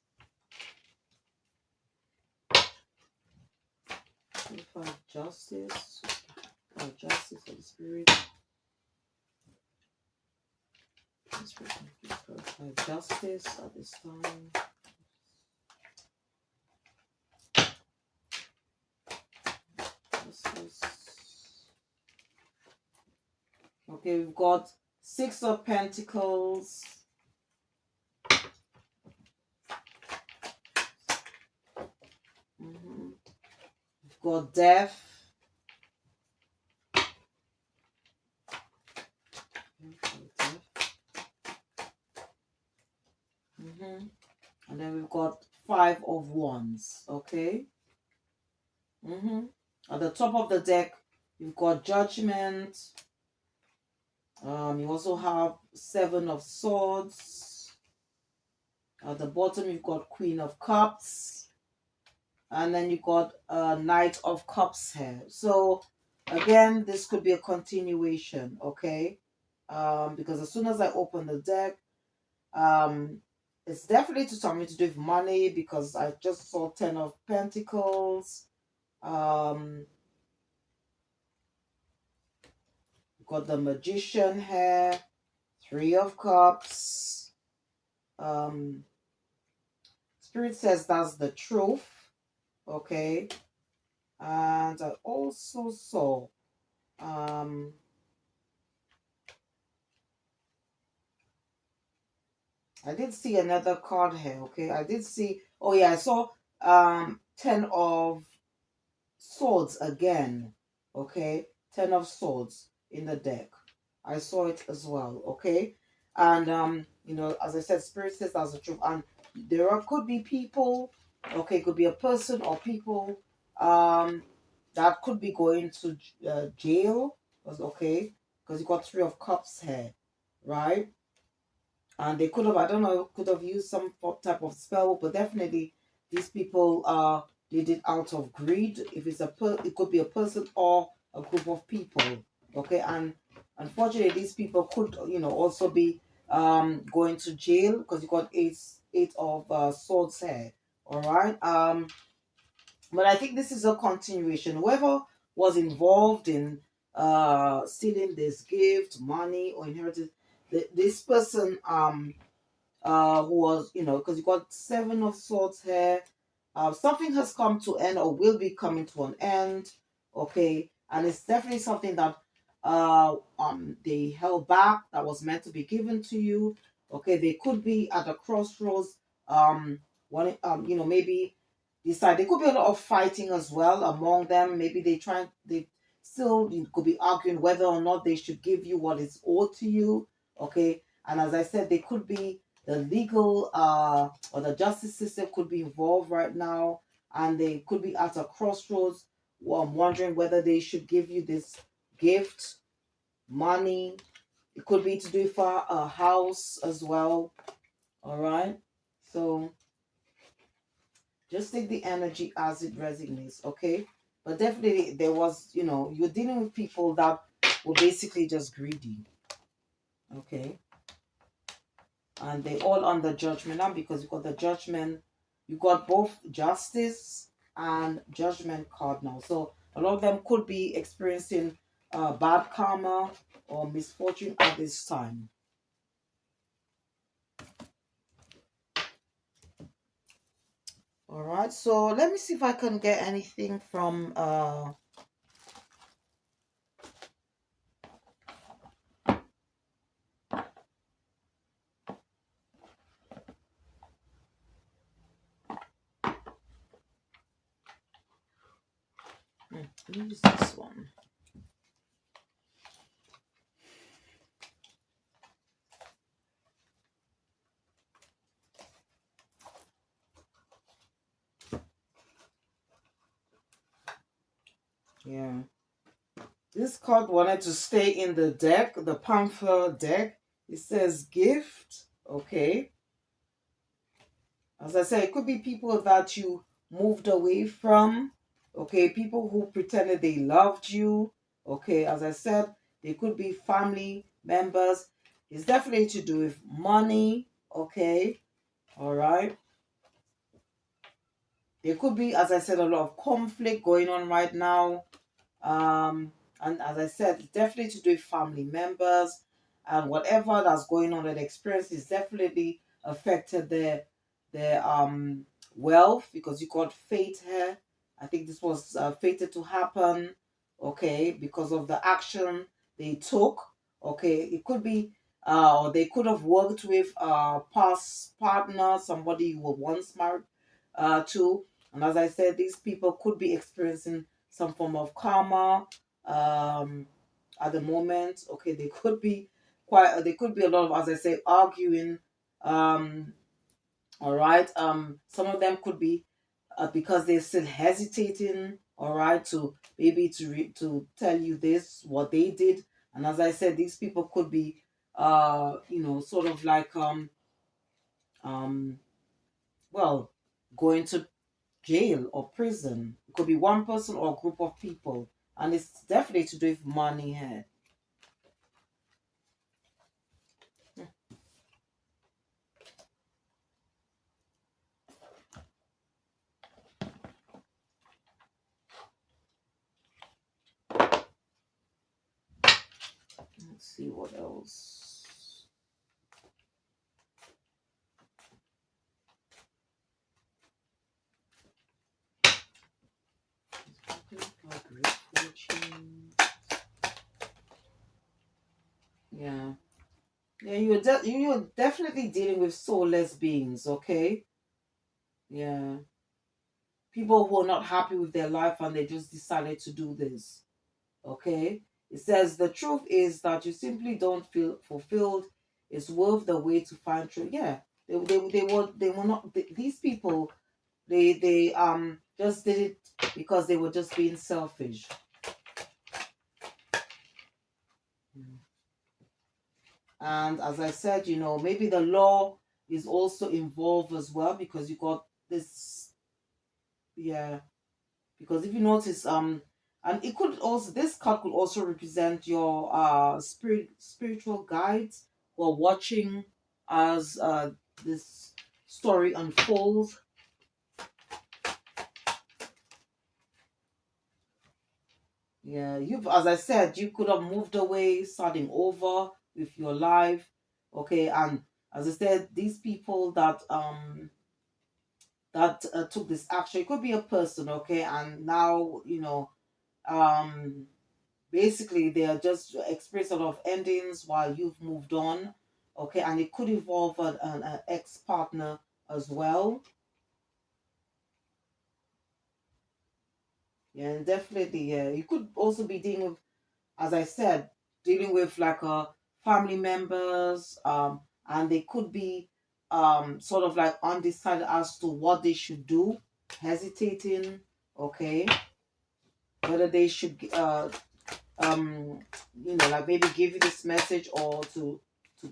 Clarify Justice. Justice of the Spirit. Clarify Justice at this time. Justice. Okay, we've got Six of Pentacles. We've got Death. And then we've got Five of Wands, okay? At the top of the deck, you've got Judgment. You also have Seven of Swords. At the bottom, you've got Queen of Cups. And then you've got Knight of Cups here. So, again, this could be a continuation, okay? Because as soon as I open the deck, it's definitely to something to do with money, because I just saw Ten of Pentacles. Got the Magician here, Three of Cups. Spirit says that's the truth, okay? And I also saw I did see another card here, okay? I did see, oh yeah, I saw Ten of Swords again, okay? Ten of Swords in the deck. I saw it as well, okay? And as I said, Spirit says that's the truth. And could be people, okay, could be a person or people that could be going to jail. Okay, because you got Three of Cups here, right? And they could have, I don't know, could have used some type of spell, but definitely these people did it out of greed. If it's it could be a person or a group of people. Okay, and unfortunately these people could, also be going to jail because you got eight of swords here. All right. But I think this is a continuation. Whoever was involved in stealing this gift, money, or inherited, this person who was, because you got Seven of Swords here. Something has come to end or will be coming to an end. Okay, and it's definitely something that they held back that was meant to be given to you. Okay, they could be at a crossroads. One, maybe decide there could be a lot of fighting as well among them. Maybe they still could be arguing whether or not they should give you what is owed to you. Okay, and as I said, they could be the legal or the justice system could be involved right now, and they could be at a crossroads, wondering whether they should give you this gift, money. It could be to do for a house as well. All right, so just take the energy as it resonates. Okay, but definitely there was, you're dealing with people that were basically just greedy. Okay, and they all under judgment now because you got the judgment, you got both justice and judgment card now. So a lot of them could be experiencing bad karma or misfortune at this time. All right, so let me see if I can get anything from use this one. Yeah. This card wanted to stay in the deck, the Panther deck. It says gift. Okay. As I said, it could be people that you moved away from. Okay. People who pretended they loved you. Okay. As I said, they could be family members. It's definitely to do with money. Okay. All right. There could be, as I said, a lot of conflict going on right now. And as I said, it's definitely to do with family members, and whatever that's going on, that experience is definitely affected their wealth, because you got fate here. I think this was fated to happen, okay, because of the action they took. Okay, it could be or they could have worked with a past partner, somebody you were once married to. And as I said, these people could be experiencing some form of karma at the moment. Okay, they could be they could be a lot of, as I say, arguing. All right. Some of them could be because they're still hesitating. All right, to maybe to tell you this what they did. And as I said, these people could be sort of like um well, going to jail or prison. It could be one person or a group of people, and it's definitely to do with money here. Let's see what else. Yeah. Yeah, you're definitely dealing with soulless beings, okay? Yeah. People who are not happy with their life and they just decided to do this. Okay? It says the truth is that you simply don't feel fulfilled. It's worth the wait to find truth. Yeah. They were not these people, they just did it because they were just being selfish. And as I said, maybe the law is also involved as well, because you got this, yeah. Because if you notice, and it could also, this card could also represent your spiritual guides who are watching as this story unfolds. Yeah, as I said, you could have moved away, starting over with your life. Okay, and as I said, these people that took this action, it could be a person, okay, and now um basically they are just experiencing sort of endings while you've moved on, okay, and it could involve an ex-partner as well. Yeah, and definitely, yeah, you could also be dealing with, as I said, dealing with like family members, and they could be sort of like undecided as to what they should do, hesitating, okay, whether they should um like maybe give you this message or to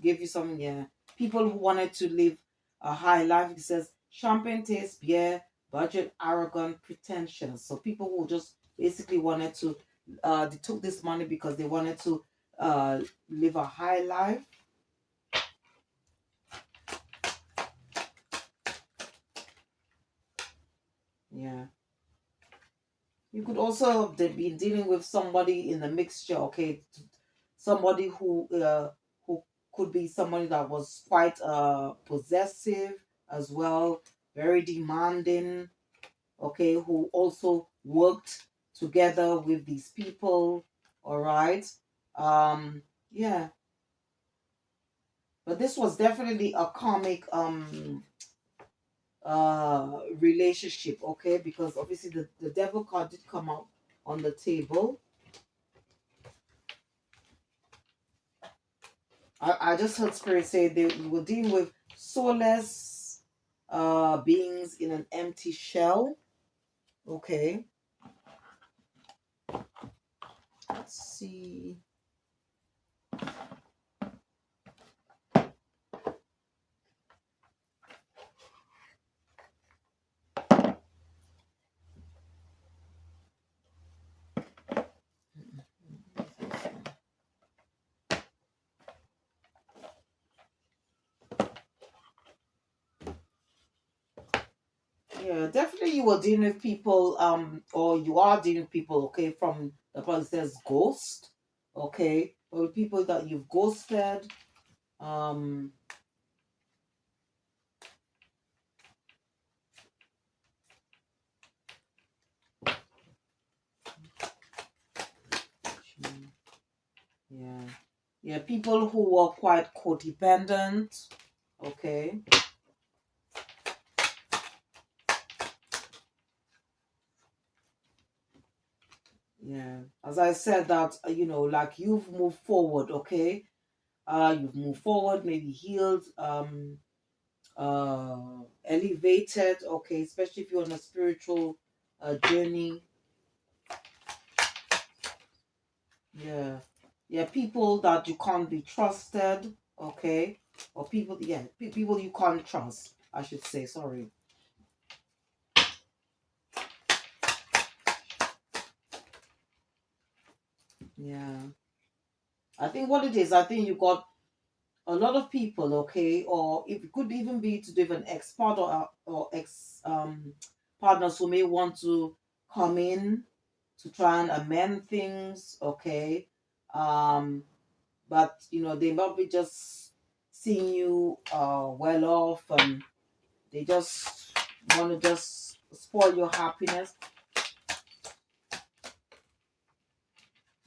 give you something. Yeah, people who wanted to live a high life. It says champagne taste beer, budget, arrogant, pretentious. So people who just basically wanted to they took this money because they wanted to uh live a high life. Yeah, you could also be dealing with somebody in the mixture, okay, somebody who could be somebody that was quite possessive as well, very demanding, okay, who also worked together with these people, all right. Yeah, but this was definitely a karmic relationship, okay, because obviously the devil card did come out on the table. I just heard spirit say they were dealing with soulless beings in an empty shell. Okay. Let's see. Yeah, definitely you were dealing with people, or you are dealing with people, okay, from the part says ghost, okay, or people that you've ghosted. Um, yeah, yeah, people who were quite codependent, okay. Yeah, as I said that, like you've moved forward, okay. You've moved forward, maybe healed, elevated, okay, especially if you're on a spiritual journey. Yeah, yeah, people that you can't be trusted, okay, or people, yeah, people you can't trust, I should say. Sorry. Yeah, I think what it is, I think you got a lot of people, okay, or it could even be to do with an ex partner or ex partners who may want to come in to try and amend things, okay. But they might be just seeing you well off, and they just want to just spoil your happiness.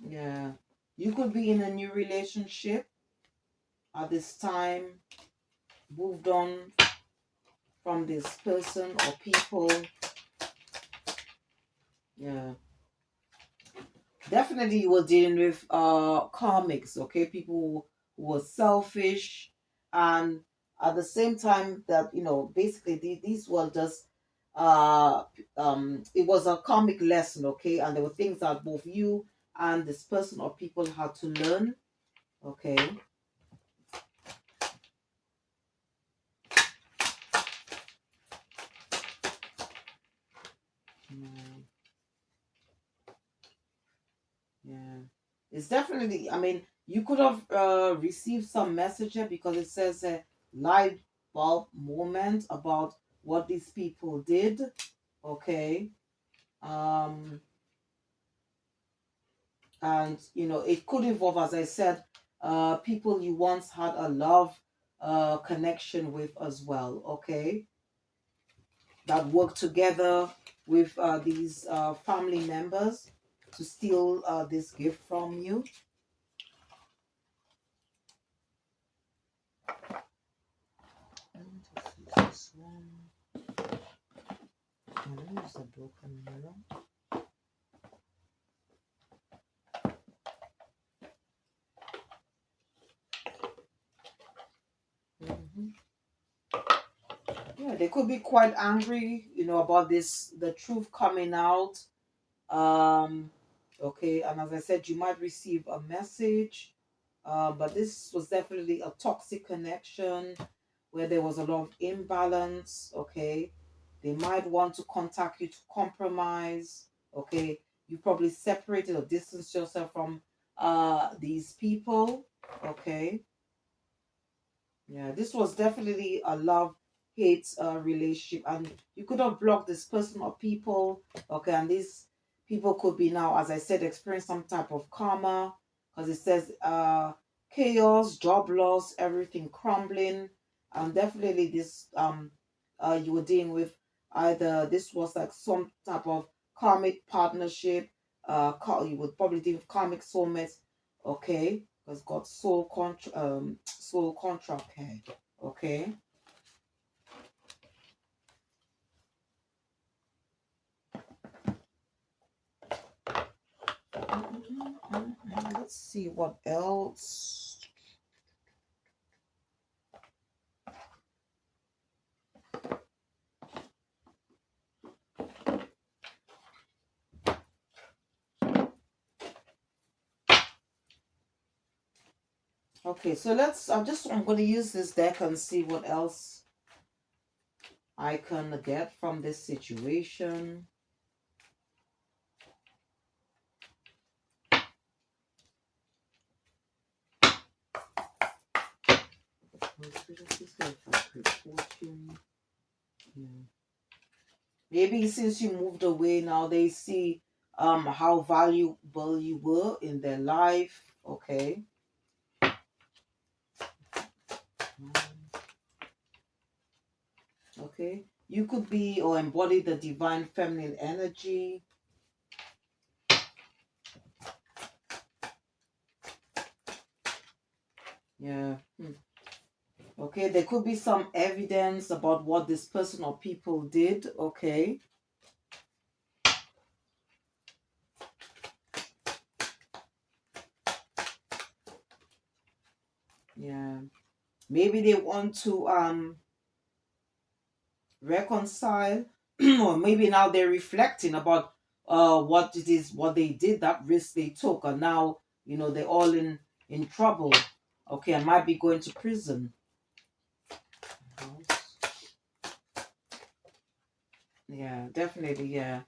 Yeah, you could be in a new relationship at this time, moved on from this person or people. Yeah, definitely you were dealing with karmics, okay, people who were selfish, and at the same time that basically these were just it was a karmic lesson, okay, and there were things that both you and this person or people had to learn, okay. Yeah. Yeah, it's definitely, I mean, you could have received some message here because it says a light bulb moment about what these people did, okay. um and you know, it could involve, as I said, people you once had a love connection with as well, okay, that work together with these family members to steal this gift from you. Let me just use this one. Let me use the broken mirror. hmm Yeah, they could be quite angry, you know, about this, the truth coming out. Um, okay, and as I said, you might receive a message, but this was definitely a toxic connection where there was a lot of imbalance. Okay, they might want to contact you to compromise. Okay, you probably separated or distanced yourself from these people. Okay. Yeah, this was definitely a love hate relationship, and you could have blocked this person or people. Okay, and these people could be now, as I said, experience some type of karma because it says chaos, job loss, everything crumbling, and definitely this you were dealing with either this was like some type of karmic partnership. You would probably deal with karmic soulmates. Okay, because got soul contract here. Okay. Let's see what else. Okay, so I'm going to use this deck and see what else I can get from this situation. Maybe since you moved away now they see how valuable you were in their life. Okay. Okay. You could be or embody the divine feminine energy. Yeah. Okay, there could be some evidence about what this person or people did. Okay. Yeah. Maybe they want to reconcile or maybe now they're reflecting about what it is, what they did, that risk they took, and now you know they're all in trouble. Okay, I might be going to prison. Yeah, definitely. Yeah,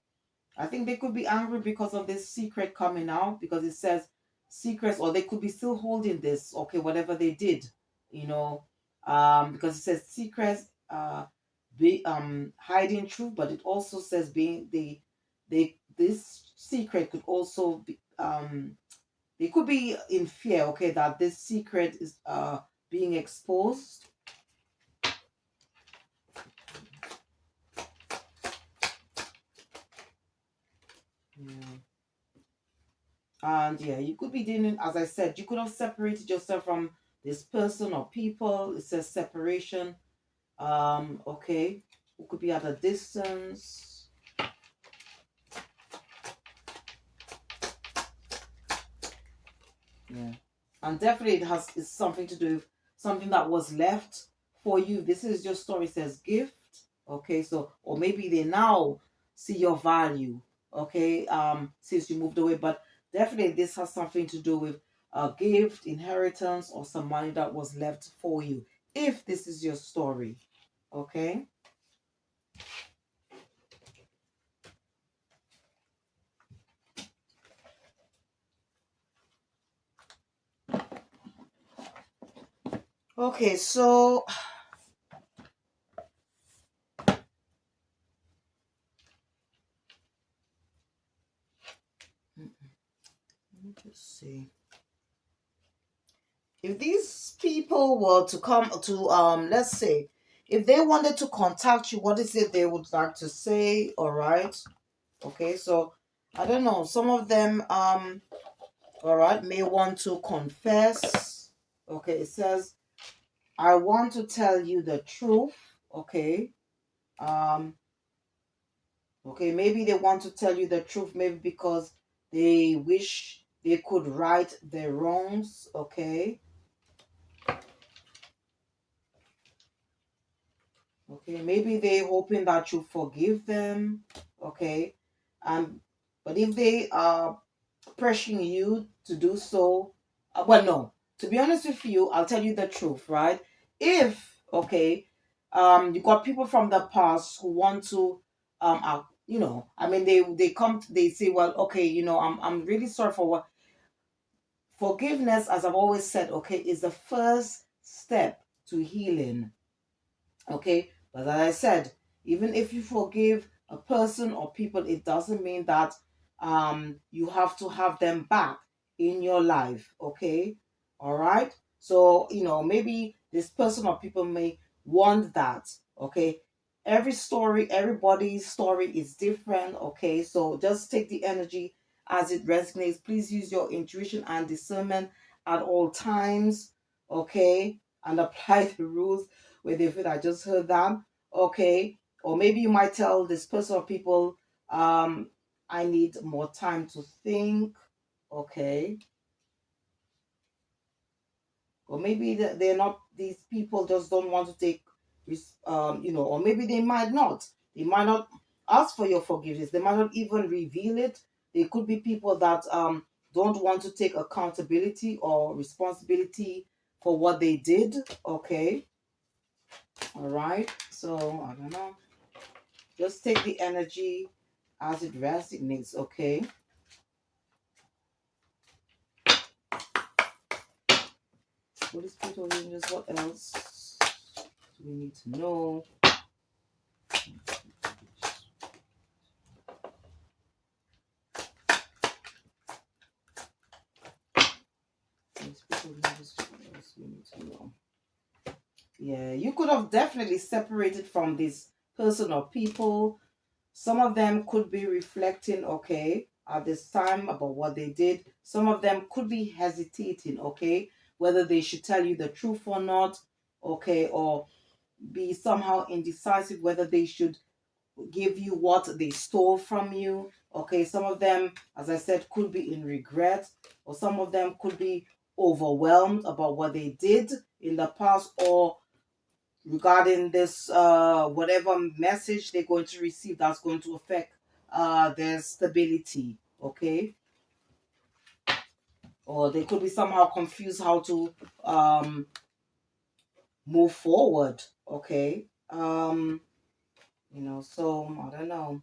I think they could be angry because of this secret coming out because it says secrets, or they could be still holding this. Okay, whatever they did, you know, because it says secrets, be hiding truth, but it also says being they this secret could also be they could be in fear. Okay, that this secret is being exposed. Yeah. And yeah, you could be dealing, as I said, you could have separated yourself from this person or people. It says separation. Okay. You could be at a distance. Yeah. And definitely it's something to do with something that was left for you. This is your story, it says gift. Okay, so, or maybe they now see your value, okay, since you moved away. But definitely this has something to do with a gift, inheritance, or some money that was left for you, if this is your story. Okay. Okay, so let me just see. If these people were to come to let's say if they wanted to contact you, what is it they would like to say? All right. Okay, so I don't know. Some of them all right, may want to confess. Okay, it says, I want to tell you the truth. Okay. Um, okay, maybe they want to tell you the truth, maybe because they wish they could right their wrongs. Okay. Okay, maybe they hoping that you forgive them. Okay. But if they are pressuring you to do so, well, no, to be honest with you, I'll tell you the truth, right? If, okay, you got people from the past who want to I mean, they come, they say, well, okay, I'm really sorry for what. Forgiveness, as I've always said, okay, is the first step to healing. Okay, but as I said, even if you forgive a person or people, it doesn't mean that you have to have them back in your life. Okay, all right. So maybe this person or people may want that. Okay, every story, everybody's story is different. Okay, so just take the energy as it resonates. Please use your intuition and discernment at all times. Okay, and apply the rules with if I just heard that. Okay. Or maybe you might tell this person or people, I need more time to think. Okay. Or maybe they're not, these people just don't want to take or maybe they might not. They might not ask for your forgiveness. They might not even reveal it. They could be people that don't want to take accountability or responsibility for what they did. Okay. All right. So I don't know. Just take the energy as it resonates, okay? Holy Spirit of Angels, what else do we need to know? Holy Spirit of Angels, what else do we need to know? Yeah, you could have definitely separated from this person or people. Some of them could be reflecting, okay, at this time about what they did. Some of them could be hesitating, okay, whether they should tell you the truth or not, okay, or be somehow indecisive whether they should give you what they stole from you. Okay, some of them, as I said, could be in regret, or some of them could be overwhelmed about what they did in the past, or regarding this whatever message they're going to receive that's going to affect their stability. Okay, or they could be somehow confused how to move forward. Okay, so I don't know.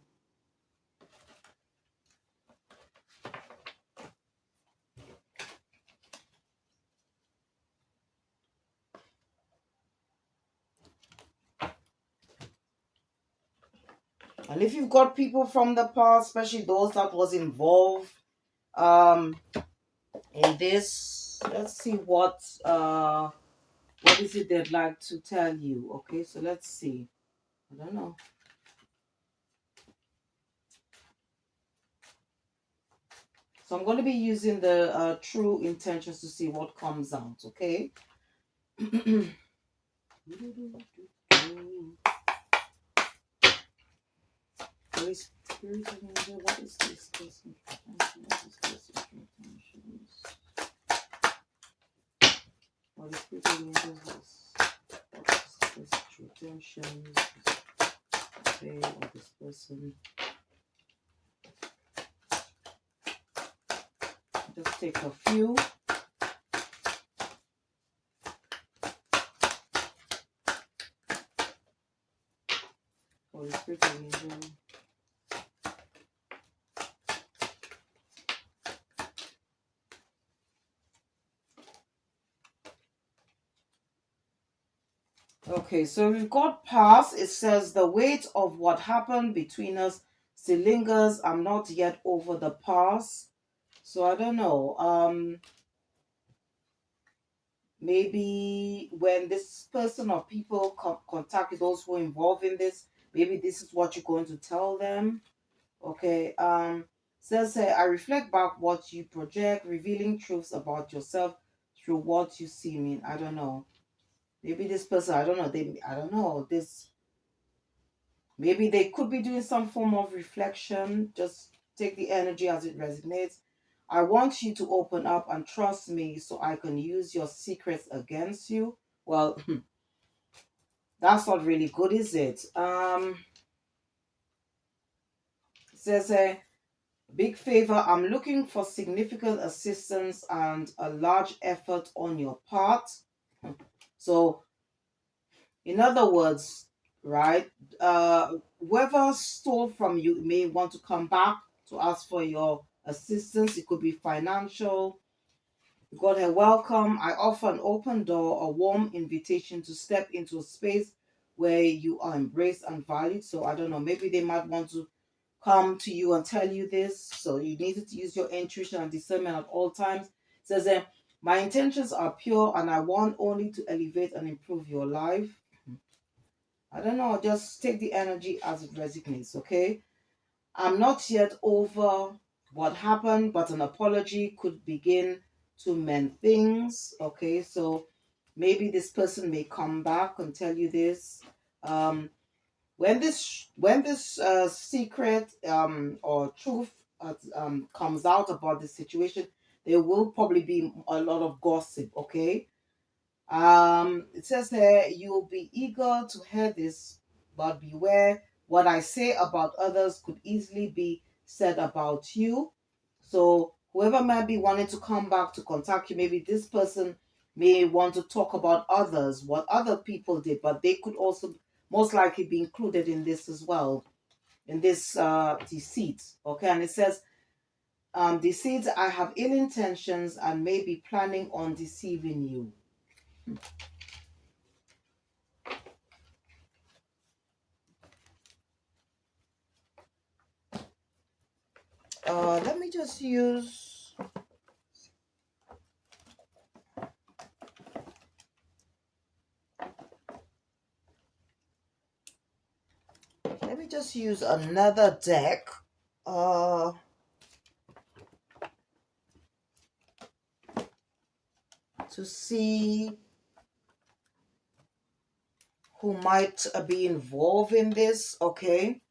And if you've got people from the past, especially those that was involved um in this, let's see what is it they'd like to tell you. Okay, so let's see. I don't know. So I'm going to be using the true intentions to see what comes out. Okay. Holy Spirit of Angel, what is this person? What is this intentions? Holy Spirit of Angels, what is this intentions? Okay, or this person. Just take a few. Holy Spirit of Angel. Okay, so we've got past. It says the weight of what happened between us still lingers. I'm not yet over the past. So I don't know. Maybe when this person or people contact those who are involved in this, maybe this is what you're going to tell them. Okay. Says I reflect back what you project, revealing truths about yourself through what you see. Mean, I don't know. Maybe this person, I don't know. I don't know. Maybe they could be doing some form of reflection. Just take the energy as it resonates. I want you to open up and trust me so I can use your secrets against you. Well, that's not really good, is it? It says a big favor. I'm looking for significant assistance and a large effort on your part. So, in other words, right? Whoever stole from you may want to come back to ask for your assistance. It could be financial. You got a welcome. I offer an open door, a warm invitation to step into a space where you are embraced and valued. So I don't know, maybe they might want to come to you and tell you this. So you need to use your intuition and discernment at all times. It says my intentions are pure and I want only to elevate and improve your life. I don't know, just take the energy as it resonates, okay? I'm not yet over what happened, but an apology could begin to mend things. Okay, so maybe this person may come back and tell you this. When this secret or truth comes out about the situation, there will probably be a lot of gossip. Okay, it says there, you'll be eager to hear this, but beware, what I say about others could easily be said about you. So, whoever might be wanting to come back to contact you, maybe this person may want to talk about others, what other people did, but they could also most likely be included in this as well, in this deceit. Okay, and it says, deceit, I have ill intentions and may be planning on deceiving you. Let me just use. Let me just use another deck. To see who might be involved in this. Okay,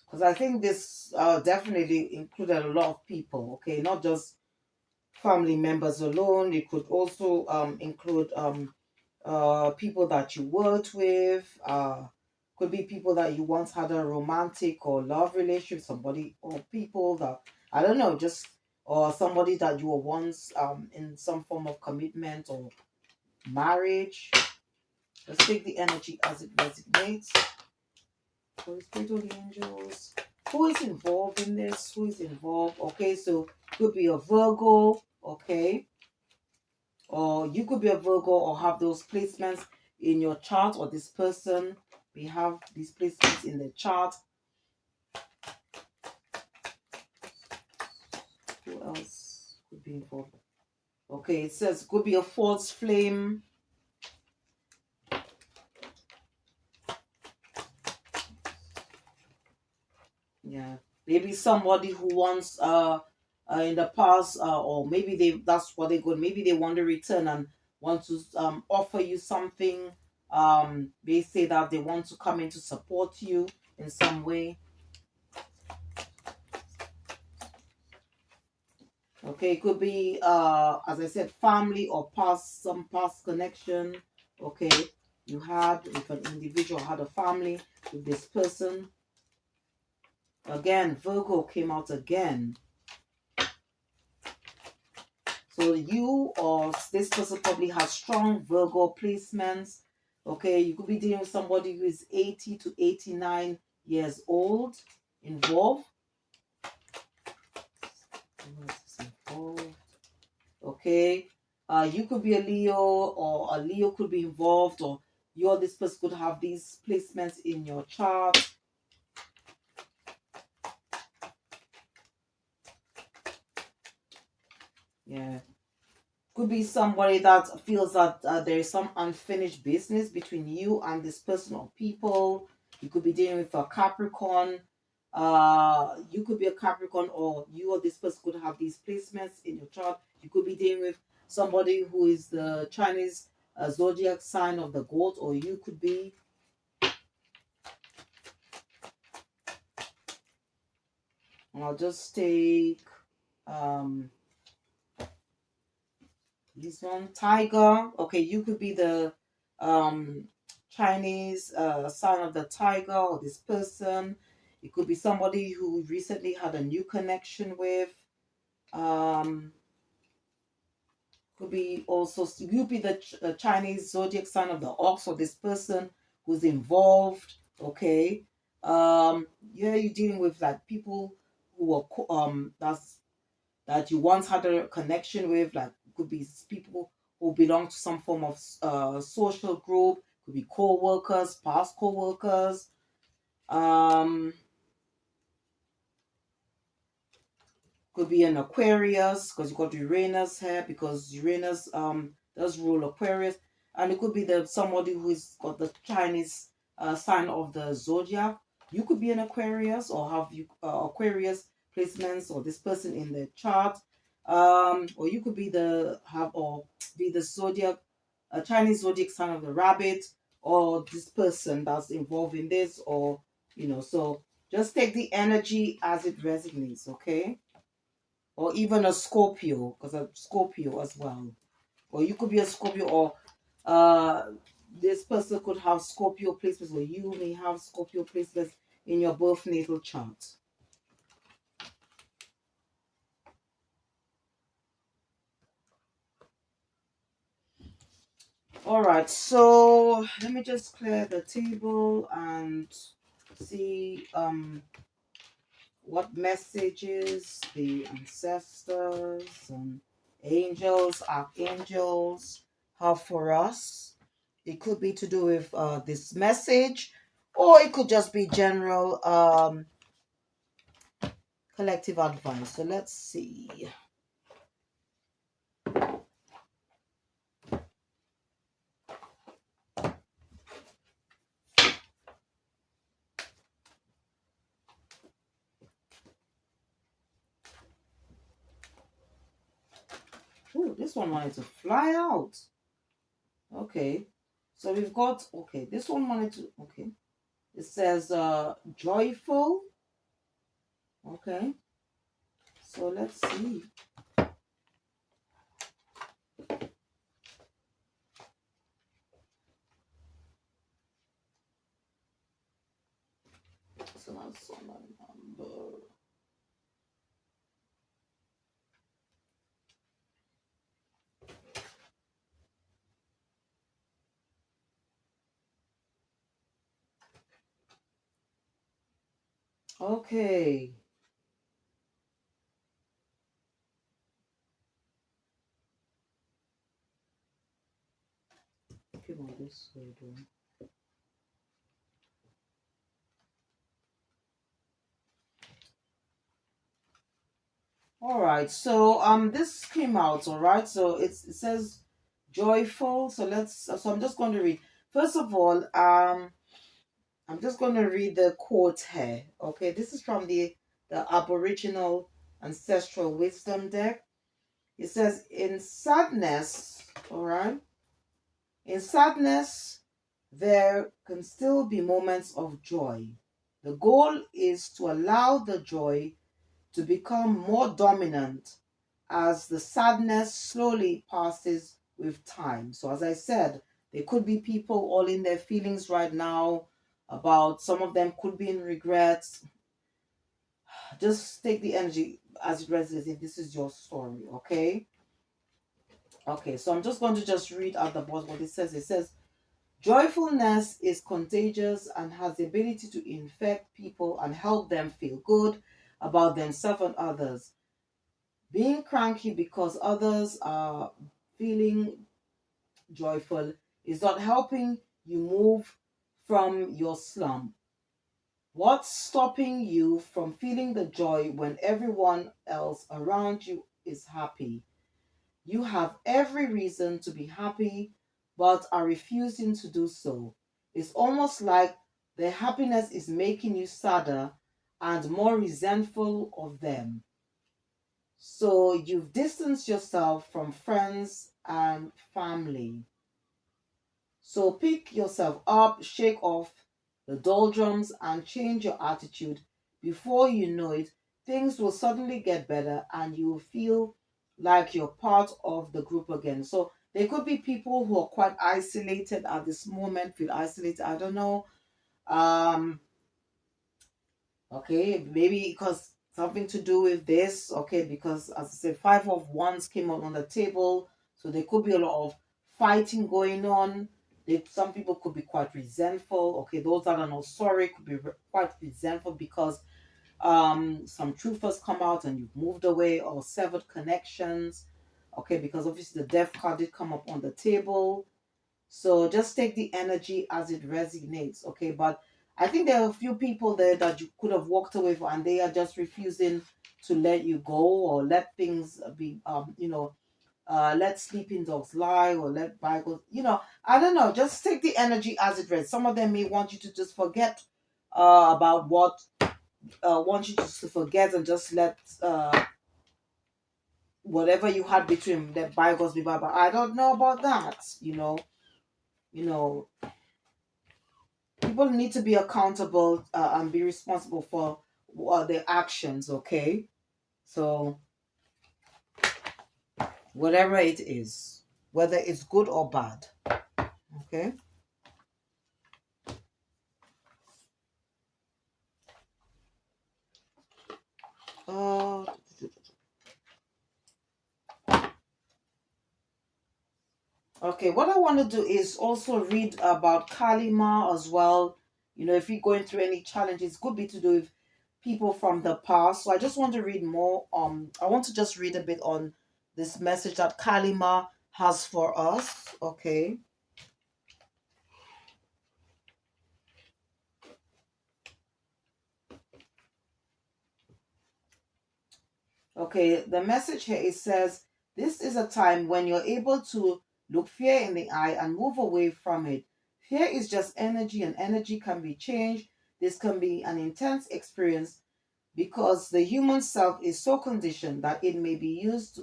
because I think this definitely included a lot of people. Okay, not just family members alone. It could also include people that you worked with, could be people that you once had a romantic or love relationship, somebody or people that, I don't know, just, or somebody that you were once in some form of commitment or marriage. Let's take the energy as it resonates. Holy Spirit, Holy Angels. Who is involved in this? Who is involved? Okay, so could be a Virgo, okay, or you could be a Virgo or have those placements in your chart, or this person may have these placements in the chart. Who else could be involved? Okay, it says could be a false flame. Yeah, maybe somebody who wants in the past or maybe that's what they go. Maybe they want to return and want to offer you something. They say that they want to come in to support you in some way. Okay, it could be as I said, family or some past connection. Okay. you had with an individual, had a family with this person. Again, Virgo came out again. So you or this person probably has strong Virgo placements. Okay, you could be dealing with somebody who is 80 to 89 years old involved. Okay, you could be a Leo, or a Leo could be involved, or you or this person could have these placements in your chart. Yeah, could be somebody that feels that there is some unfinished business between you and this person or people. You could be dealing with a Capricorn. You could be a Capricorn, or you or this person could have these placements in your chart. You could be dealing with somebody who is the Chinese zodiac sign of the goat, or you could be. I'll just take this one, tiger. Okay, you could be the Chinese sign of the tiger, or this person. It could be somebody who recently had a new connection with. Could be also, you be the Chinese zodiac sign of the ox, or this person who's involved. Okay, yeah, you're dealing with like people who are that you once had a connection with, like could be people who belong to some form of social group, could be co-workers, past co-workers. Um, could be an Aquarius, because you got Uranus here, because Uranus does rule Aquarius. And it could be the somebody who's got the Chinese sign of the zodiac. You could be an Aquarius, or have you Aquarius placements, or this person in the chart. Or you could be the zodiac, a Chinese zodiac sign of the rabbit, or this person that's involved in this, or so just take the energy as it resonates, okay? Or even a Scorpio, because a Scorpio as well. Or you could be a Scorpio, or this person could have Scorpio placements, or you may have Scorpio placements in your birth natal chart. All right, so let me just clear the table and see what messages the ancestors and angels, archangels have for us. It could be to do with this message, or it could just be general collective advice. So let's see. Ooh, this one wanted to fly out. Okay. So we've got, okay, this one wanted to, okay. It says joyful. Okay. So let's see. So that's on my number. Okay. Come on, this way, though. All right, so this came out, all right. So it says joyful. So I'm just going to read. First of all, I'm just going to read the quote here. Okay, this is from the Aboriginal Ancestral Wisdom deck. It says, in sadness, all right, in sadness, there can still be moments of joy. The goal is to allow the joy to become more dominant as the sadness slowly passes with time. So, as I said, There could be people all in their feelings right now about, some of them could be in regrets. Just take the energy as it resonates if this is your story, okay? Okay, so I'm just going to just read out the box what it says. It says, joyfulness is contagious and has the ability to infect people and help them feel good about themselves and others. Being cranky because others are feeling joyful is not helping you move from your slump. What's stopping you from feeling the joy when everyone else around you is happy? You have every reason to be happy, but are refusing to do so. It's almost like their happiness is making you sadder and more resentful of them. So you've distanced yourself from friends and family. So pick yourself up, shake off the doldrums, and change your attitude. Before you know it, things will suddenly get better and you will feel like you're part of the group again. So there could be people who are quite isolated at this moment, feel isolated. I don't know. Um, Okay, maybe because something to do with this. Okay, because as I said, five of wands came out on the table, so there could be a lot of fighting going on. Some people could be quite resentful. Okay, those that are not sorry could be quite resentful because some truth has come out and you've moved away or severed connections. Okay, because obviously the death card did come up on the table. So just take the energy as it resonates, okay? But I think there are a few people there that you could have walked away from, and they are just refusing to let you go or let things be, let sleeping dogs lie or let bygones, I don't know. Just take the energy as it resonates. Some of them may want you to just forget about what, want you just to forget and just let whatever you had between, let bygones be bye. But I don't know about that, you know people need to be accountable and be responsible for their actions, okay? So whatever it is, whether it's good or bad, okay? uh okay, what I want to do is also read about Kalima as well. If you're going through any challenges, could be to do with people from the past. So I just want to read more. I want to just read a bit on this message that Kalima has for us, okay? Okay, the message here, it says, this is a time when you're able to look fear in the eye and move away from it. Fear is just energy, and energy can be changed. This can be an intense experience because the human self is so conditioned that it may be used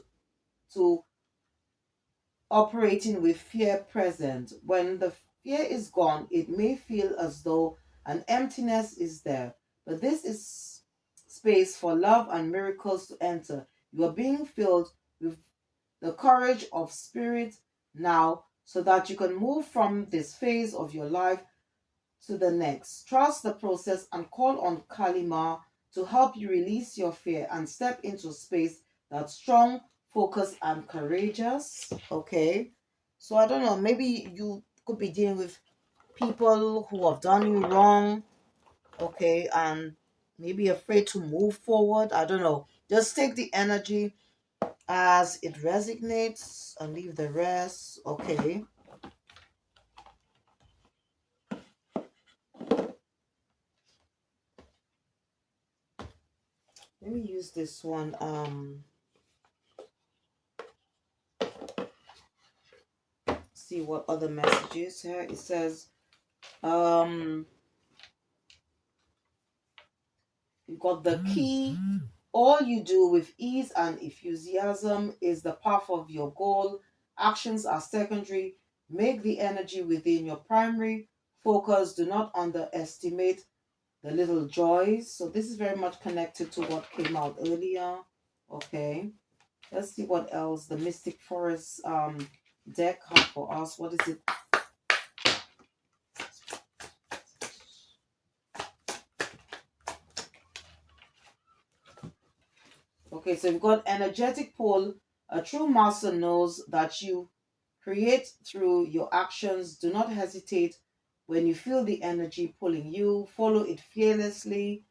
to operating with fear present. When the fear is gone, it may feel as though an emptiness is there. But this is space for love and miracles to enter. You are being filled with the courage of spirit now so that you can move from this phase of your life to the next. Trust the process and call on Kalima to help you release your fear and step into space that's strong, focused, and courageous. Okay. So I don't know, maybe you could be dealing with people who have done you wrong, okay, and maybe afraid to move forward. I don't know. Just take the energy as it resonates and leave the rest. Okay. Let me use this one. See what other messages here. It says, you got the key. All you do with ease and enthusiasm is the path of your goal. Actions are secondary. Make the energy within your primary focus. Do not underestimate the little joys. So this is very much connected to what came out earlier. Okay. Let's see what else the Mystic Forest deck have for us. What is it Okay, so we've got energetic pole. A true master knows that you create through your actions. Do not hesitate when you feel the energy pulling you. Follow it fearlessly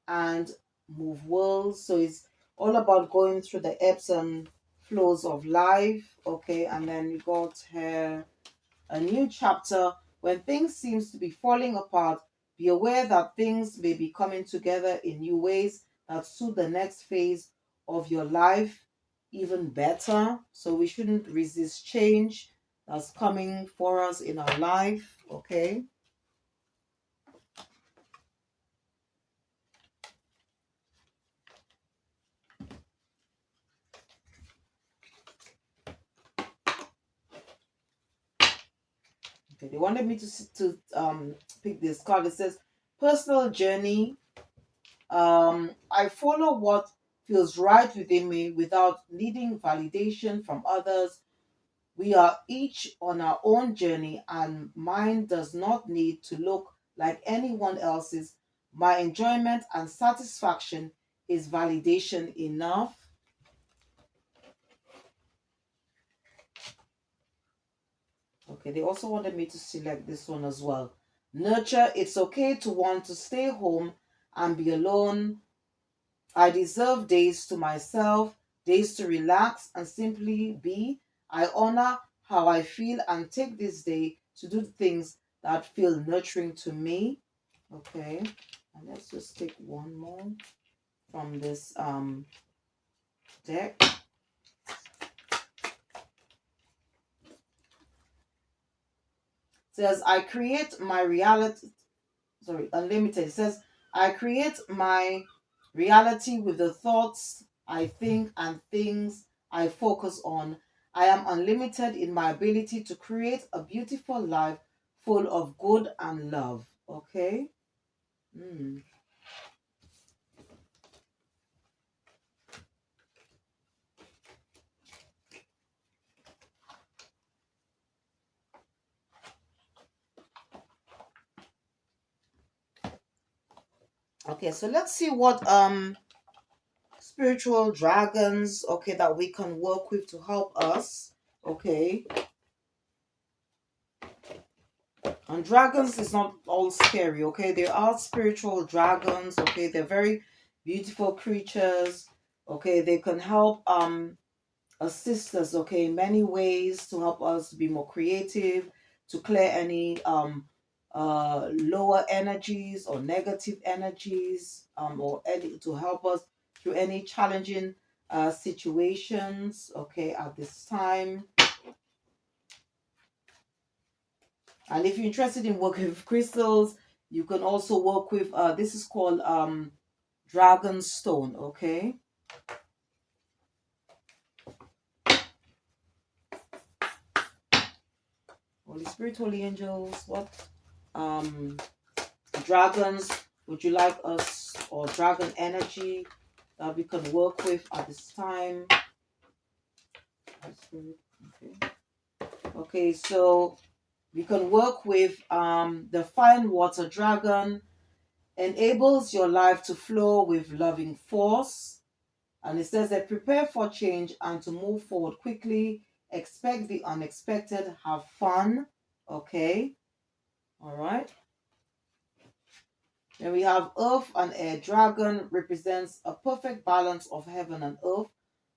and move worlds. So it's all about going through the ebbs and flows of life. Okay, and then you got here a new chapter. When things seems to be falling apart, be aware that things may be coming together in new ways that suit the next phase of your life even better. So we shouldn't resist change that's coming for us in our life. Okay. Okay. They wanted me to pick this card. It says personal journey. I follow what feels right within me without needing validation from others. We are each on our own journey, and mine does not need to look like anyone else's. My enjoyment and satisfaction is validation enough. Okay, they also wanted me to select this one as well. Nurture, it's okay to want to stay home and be alone. I deserve days to myself, days to relax and simply be. I honor how I feel and take this day to do things that feel nurturing to me. Okay, and let's just take one more from this deck. It says, I create my reality. Sorry, unlimited. It says, I create my reality with the thoughts I think and things I focus on. I am unlimited in my ability to create a beautiful life full of good and love. Okay. Mm. Okay, so let's see what spiritual dragons, okay, that we can work with to help us. Okay. And dragons is not all scary, okay? There are spiritual dragons, okay? They're very beautiful creatures, okay? They can help assist us, okay, in many ways to help us be more creative, to clear any lower energies or negative energies, or any to help us through any challenging situations, okay, at this time. And if you're interested in working with crystals, you can also work with this is called dragon stone. Okay. Holy Spirit, Holy Angels, what um dragons would you like us, or dragon energy that we can work with at this time? Okay. Okay, so we can work with the fine water dragon. Enables your life to flow with loving force. And it says that prepare for change and to move forward quickly. Expect the unexpected. Have fun. Okay. All right. Then we have Earth and Air Dragon represents a perfect balance of heaven and earth.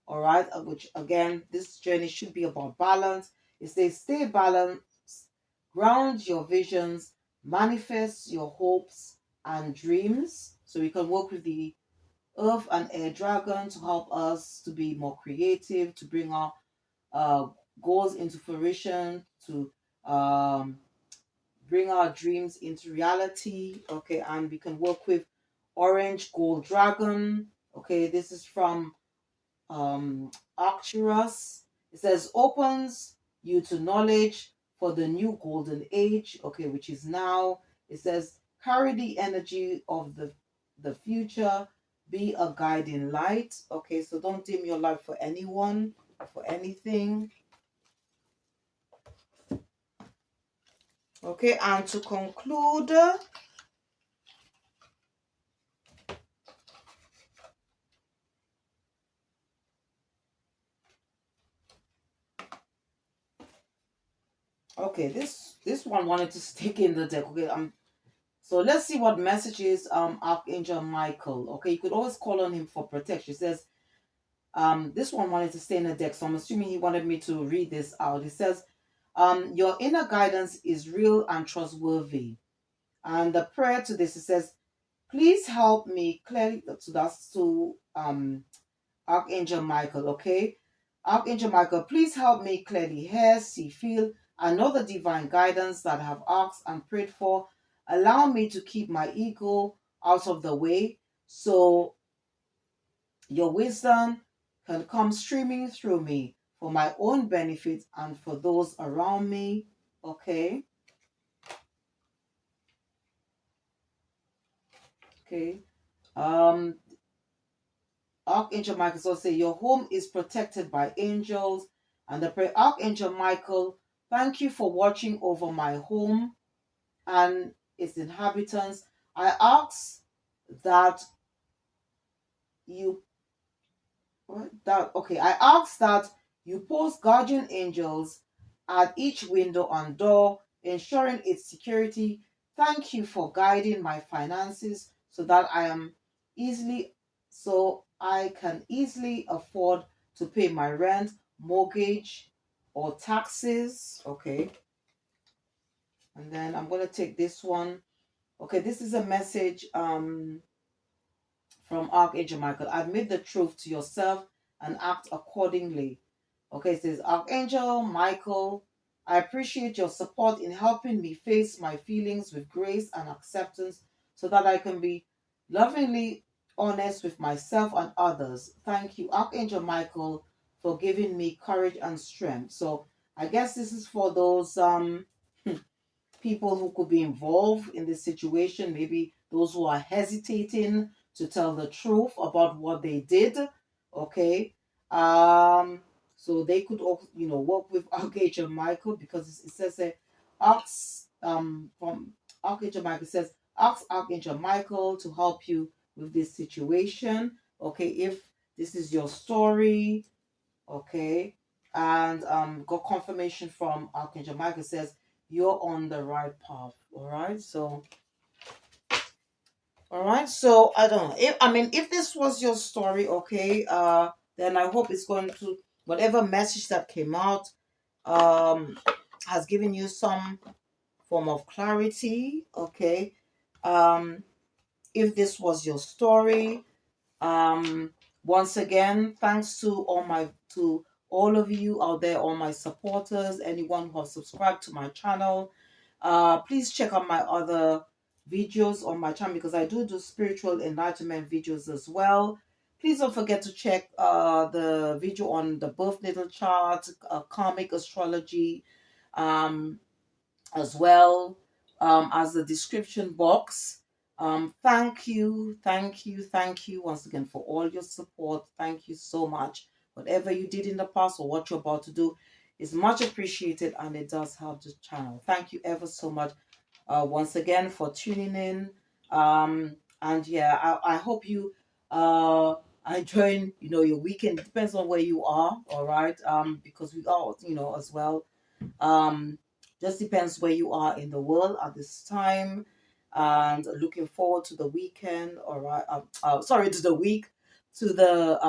All right. Which again, this journey should be about balance. It says stay balanced, ground your visions, manifest your hopes and dreams. So we can work with the Earth and Air Dragon to help us to be more creative, to bring our uh, goals into fruition, to um, bring our dreams into reality. Okay, and we can work with Orange Gold Dragon. Okay, this is from Arcturus. It says opens you to knowledge for the new golden age. Okay, which is now. It says carry the energy of the future. Be a guiding light. Okay, so don't dim your light for anyone, for anything. Okay, and to conclude, Okay, this one wanted to stick in the deck. Okay, so let's see what messages Archangel Michael. Okay, you could always call on him for protection. It says this one wanted to stay in the deck, so I'm assuming he wanted me to read this out. It says your inner guidance is real and trustworthy. And the prayer to this, it says, please help me clearly. So that's to Archangel Michael, okay? Archangel Michael, please help me clearly hear, see, feel, and know the divine guidance that I have asked and prayed for. Allow me to keep my ego out of the way so your wisdom can come streaming through me for my own benefit and for those around me, okay? Okay. Um, Archangel Michael so say your home is protected by angels, and the prayer Archangel Michael, thank you for watching over my home and its inhabitants. I ask that you I ask that you post guardian angels at each window and door, ensuring its security. Thank you for guiding my finances easily so I can easily afford to pay my rent, mortgage, or taxes. Okay. And then I'm gonna take this one. Okay, this is a message from Archangel Michael. Admit the truth to yourself and act accordingly. Okay, it says, Archangel Michael, I appreciate your support in helping me face my feelings with grace and acceptance so that I can be lovingly honest with myself and others. Thank you, Archangel Michael, for giving me courage and strength. So I guess this is for those people who could be involved in this situation, maybe those who are hesitating to tell the truth about what they did. Okay. So they could also, work with Archangel Michael because it says ask from Archangel Michael says ask Archangel Michael to help you with this situation. Okay, if this is your story, okay, and got confirmation from Archangel Michael says you're on the right path. All right, so I don't know if this was your story, okay, then I hope it's going to, whatever message that came out um has given you some form of clarity, okay. If this was your story, um, once again, thanks to all of you out there, all my supporters, anyone who has subscribed to my channel. Please check out my other videos on my channel because I do spiritual enlightenment videos as well. Please don't forget to check the video on the birth natal chart, karmic astrology, um, as well as the description box. Thank you once again for all your support. Thank you so much. Whatever you did in the past or what you're about to do is much appreciated and it does help the channel. Thank you ever so much once again for tuning in. And yeah, I hope you are enjoying, your weekend. It depends on where you are, all right? Because we are, as well. Um, just depends where you are in the world at this time. And looking forward to the weekend. All right. Sorry, to the week, to the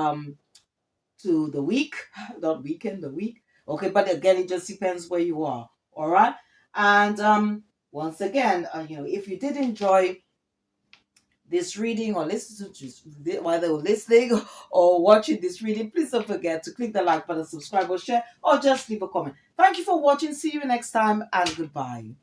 week, not weekend, the week. Okay, but again, it just depends where you are. All right. And once again, if you did enjoy this reading or listen to while they were listening or watching this reading, please don't forget to click the like button, subscribe or share, or just leave a comment. Thank you for watching. See you next time and goodbye.